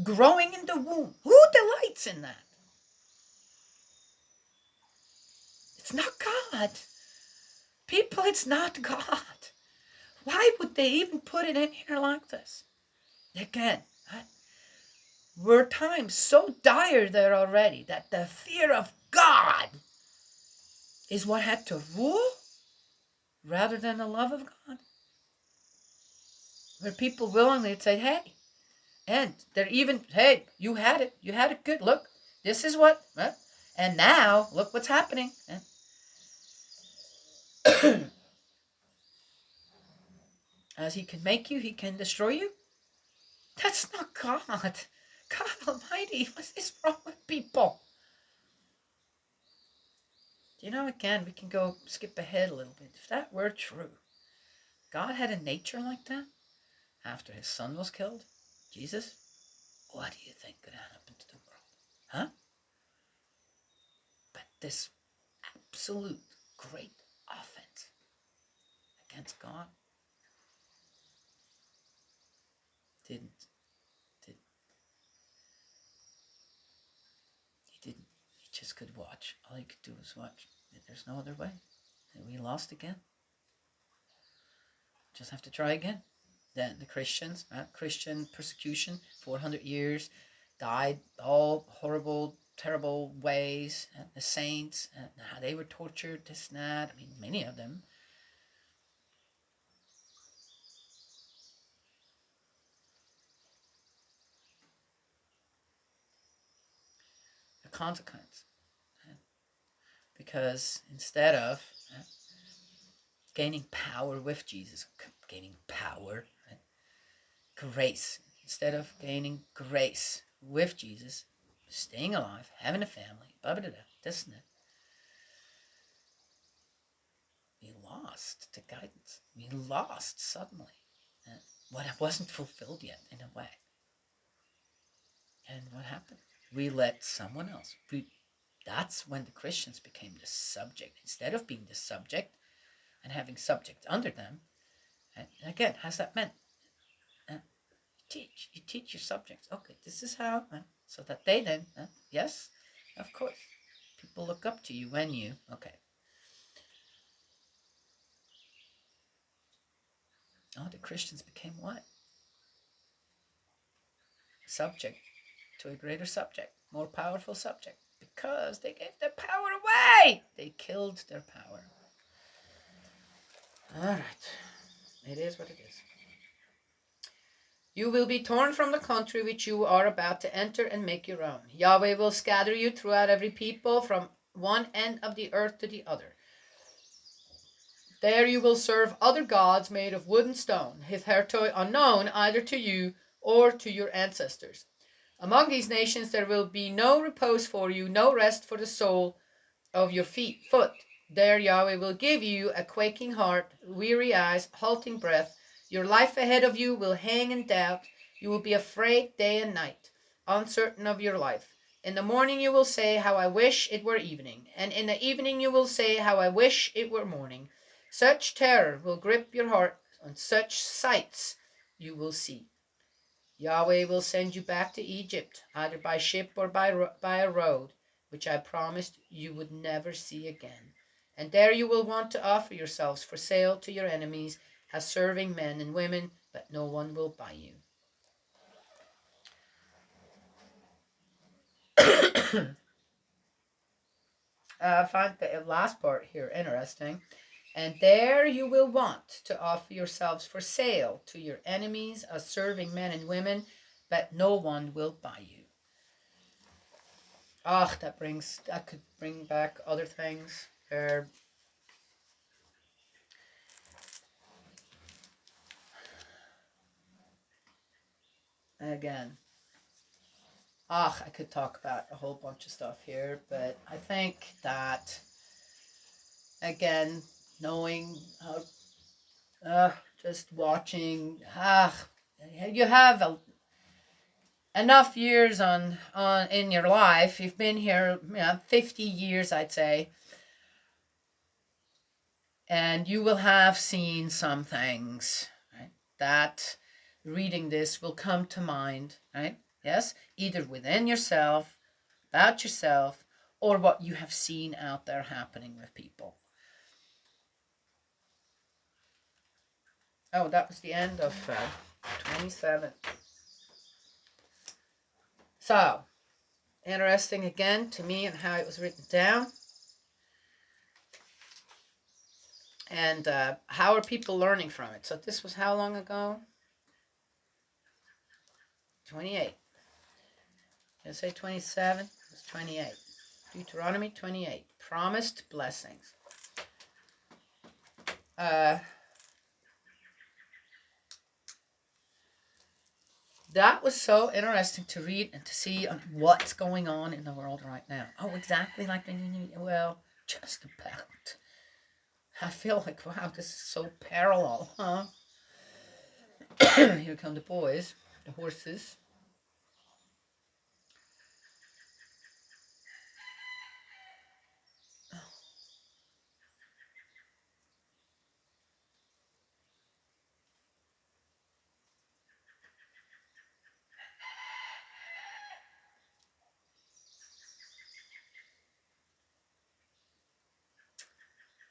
Growing in the womb. Who delights in that? It's not God. People, it's not God. Why would they even put it in here like this? Again, were times so dire there already that the fear of God is what had to rule rather than the love of God? Where people willingly say, hey, and they're even, hey, you had it good, look, this is what, and now, look what's happening. As he can make you, he can destroy you. That's not God. God Almighty, what is wrong with people? You know, again, we can go skip ahead a little bit. If that were true, God had a nature like that after his son was killed, Jesus, what do you think could happen to the world? Huh? But this absolute great offense against God didn't. He didn't. He just could watch. All he could do was watch. There's no other way. And we lost again. Just have to try again. Then the Christians, Christian persecution, 400 years, died all horrible, terrible ways. And the saints, how they were tortured, this and that. I mean, many of them. The consequence. Because instead of gaining power with Jesus, gaining power, grace, instead of gaining grace with Jesus, staying alive, having a family, blah, blah, blah, this and that, we lost the guidance. We lost suddenly what wasn't fulfilled yet in a way. And what happened? We let someone else. That's when the Christians became the subject. Instead of being the subject and having subjects under them, and again, how's that meant? You teach your subjects. Okay, this is how, so that they then, yes, of course, people look up to you when you, okay. Oh, the Christians became what? Subject to a greater subject, more powerful subject, because they gave their power away. They killed their power. All right, it is what it is. You will be torn from the country which you are about to enter and make your own. Yahweh will scatter you throughout every people from one end of the earth to the other. There you will serve other gods made of wood and stone, hitherto unknown either to you or to your ancestors. Among these nations there will be no repose for you, no rest for the sole of your foot. There Yahweh will give you a quaking heart, weary eyes, halting breath. Your life ahead of you will hang in doubt. You will be afraid day and night, uncertain of your life. In the morning you will say, how I wish it were evening. And in the evening you will say, how I wish it were morning. Such terror will grip your heart, and such sights you will see. Yahweh will send you back to Egypt, either by ship or by a road, which I promised you would never see again. And there you will want to offer yourselves for sale to your enemies as serving men and women, but no one will buy you. I find the last part here interesting. And there you will want to offer yourselves for sale to your enemies as serving men and women, but no one will buy you. Ah, that could bring back other things. Again, I could talk about a whole bunch of stuff here, but I think that, again, knowing how, just watching, you have enough years on in your life. You've been here, 50 years, I'd say, and you will have seen some things, right, that reading this will come to mind, right? Yes, either within yourself, about yourself, or what you have seen out there happening with people. Oh, that was the end of 27. So, interesting again to me and how it was written down. And how are people learning from it? So this was how long ago? 28. Did I say 27? It was 28. Deuteronomy 28. Promised blessings. That was so interesting to read and to see on what's going on in the world right now. Oh, exactly like well, just about. I feel like, wow, this is so parallel, huh? Here come the boys, the horses.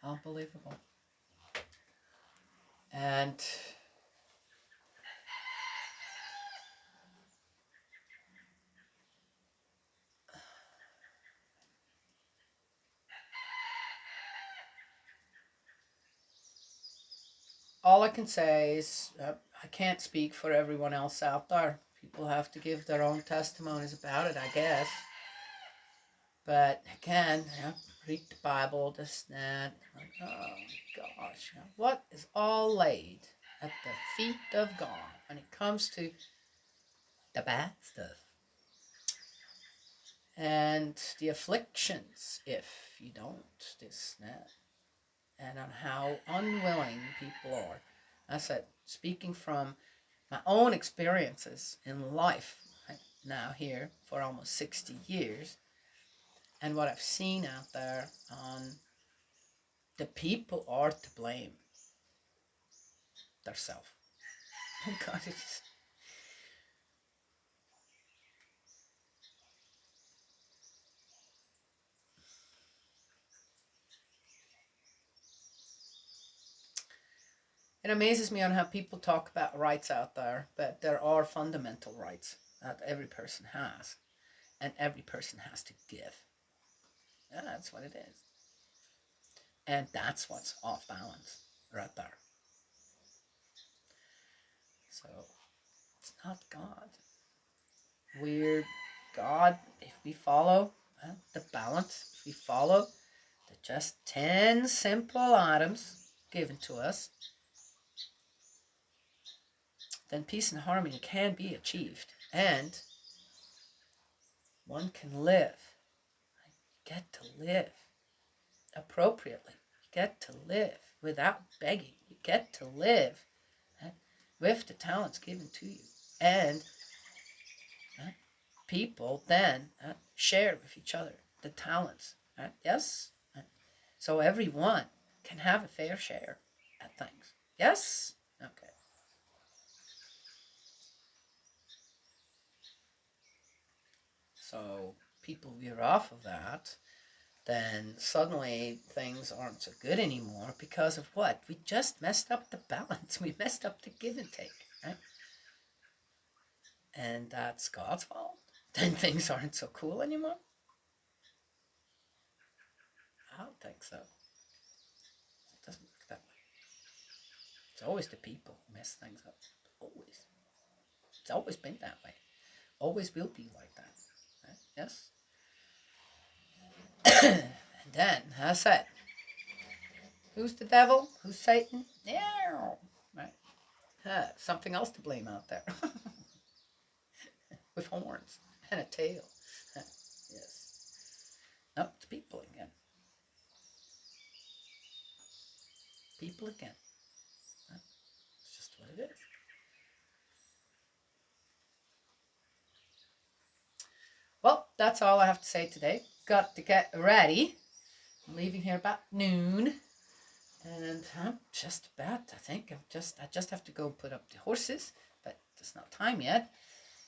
Unbelievable. And all I can say is I can't speak for everyone else out there. People have to give their own testimonies about it, I guess. But again, read the Bible, this, that. Like, oh gosh, what is all laid at the feet of God when it comes to the bad stuff and the afflictions if you don't, this, that, and on how unwilling people are. I said, speaking from my own experiences in life, right now here for almost 60 years, and what I've seen out there on the people are to blame themselves. God, it amazes me on how people talk about rights out there, but there are fundamental rights that every person has, and every person has to give. Yeah, that's what it is. And that's what's off balance right there. So it's not God. We're God if we follow the balance, if we follow the just 10 simple items given to us, then peace and harmony can be achieved. And one can live. Get to live appropriately. You get to live without begging. You get to live with the talents given to you. And people then share with each other the talents. Yes? So everyone can have a fair share at things. Yes? Okay. So people veer off of that, then suddenly things aren't so good anymore because of what? We just messed up the balance. We messed up the give and take, right? And that's God's fault. Then things aren't so cool anymore. I don't think so. It doesn't work that way. It's always the people who mess things up. Always. It's always been that way. Always will be like that. Right? Yes? And then, as I said, who's the devil? Who's Satan? Yeah. Right? Something else to blame out there. With horns and a tail. Yes. No, it's people again. People again. It's just what it is. Well, that's all I have to say today. Got to get ready. I'm leaving here about noon. And I'm just about, I think, I just have to go put up the horses, but it's not time yet.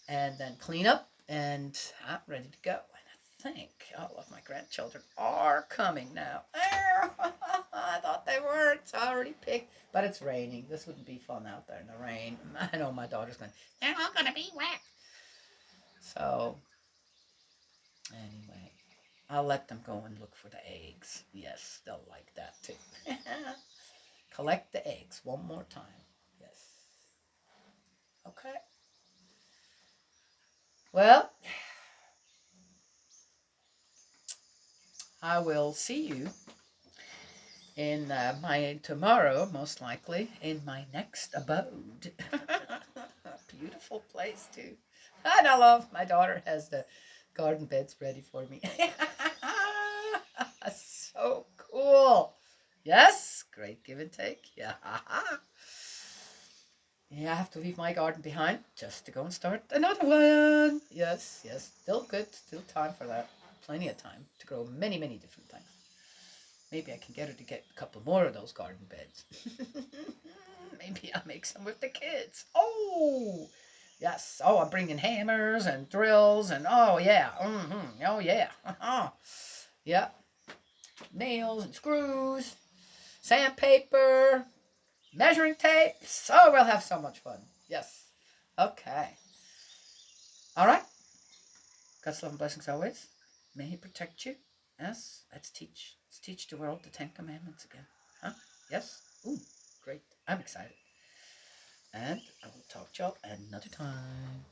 And then clean up, and I'm ready to go. And I think all of my grandchildren are coming now. I thought they weren't. It's already picked, but it's raining. This wouldn't be fun out there in the rain. I know my daughter's going, they're all going to be wet. So, anyway, I'll let them go and look for the eggs. Yes, they'll like that too. Collect the eggs one more time. Yes. Okay. Well, I will see you in my tomorrow, most likely, in my next abode. Beautiful place too. And I love my daughter has the garden beds ready for me. So cool. Yes, great give and take. Yeah. Yeah, I have to leave my garden behind just to go and start another one. Yes, yes. Still good. Still time for that. Plenty of time to grow many, many different things. Maybe I can get her to get a couple more of those garden beds. Maybe I'll make some with the kids. Oh, yes. Oh, I'm bringing hammers and drills and oh, yeah. Mm-hmm. Oh, yeah. Yeah. Nails and screws, sandpaper, measuring tapes. Oh, we'll have so much fun. Yes. Okay. All right. God's love and blessings always. May He protect you. Yes. Let's teach. Let's teach the world the 10 Commandments again. Huh? Yes. Ooh, great. I'm excited. And I will talk to y'all another time.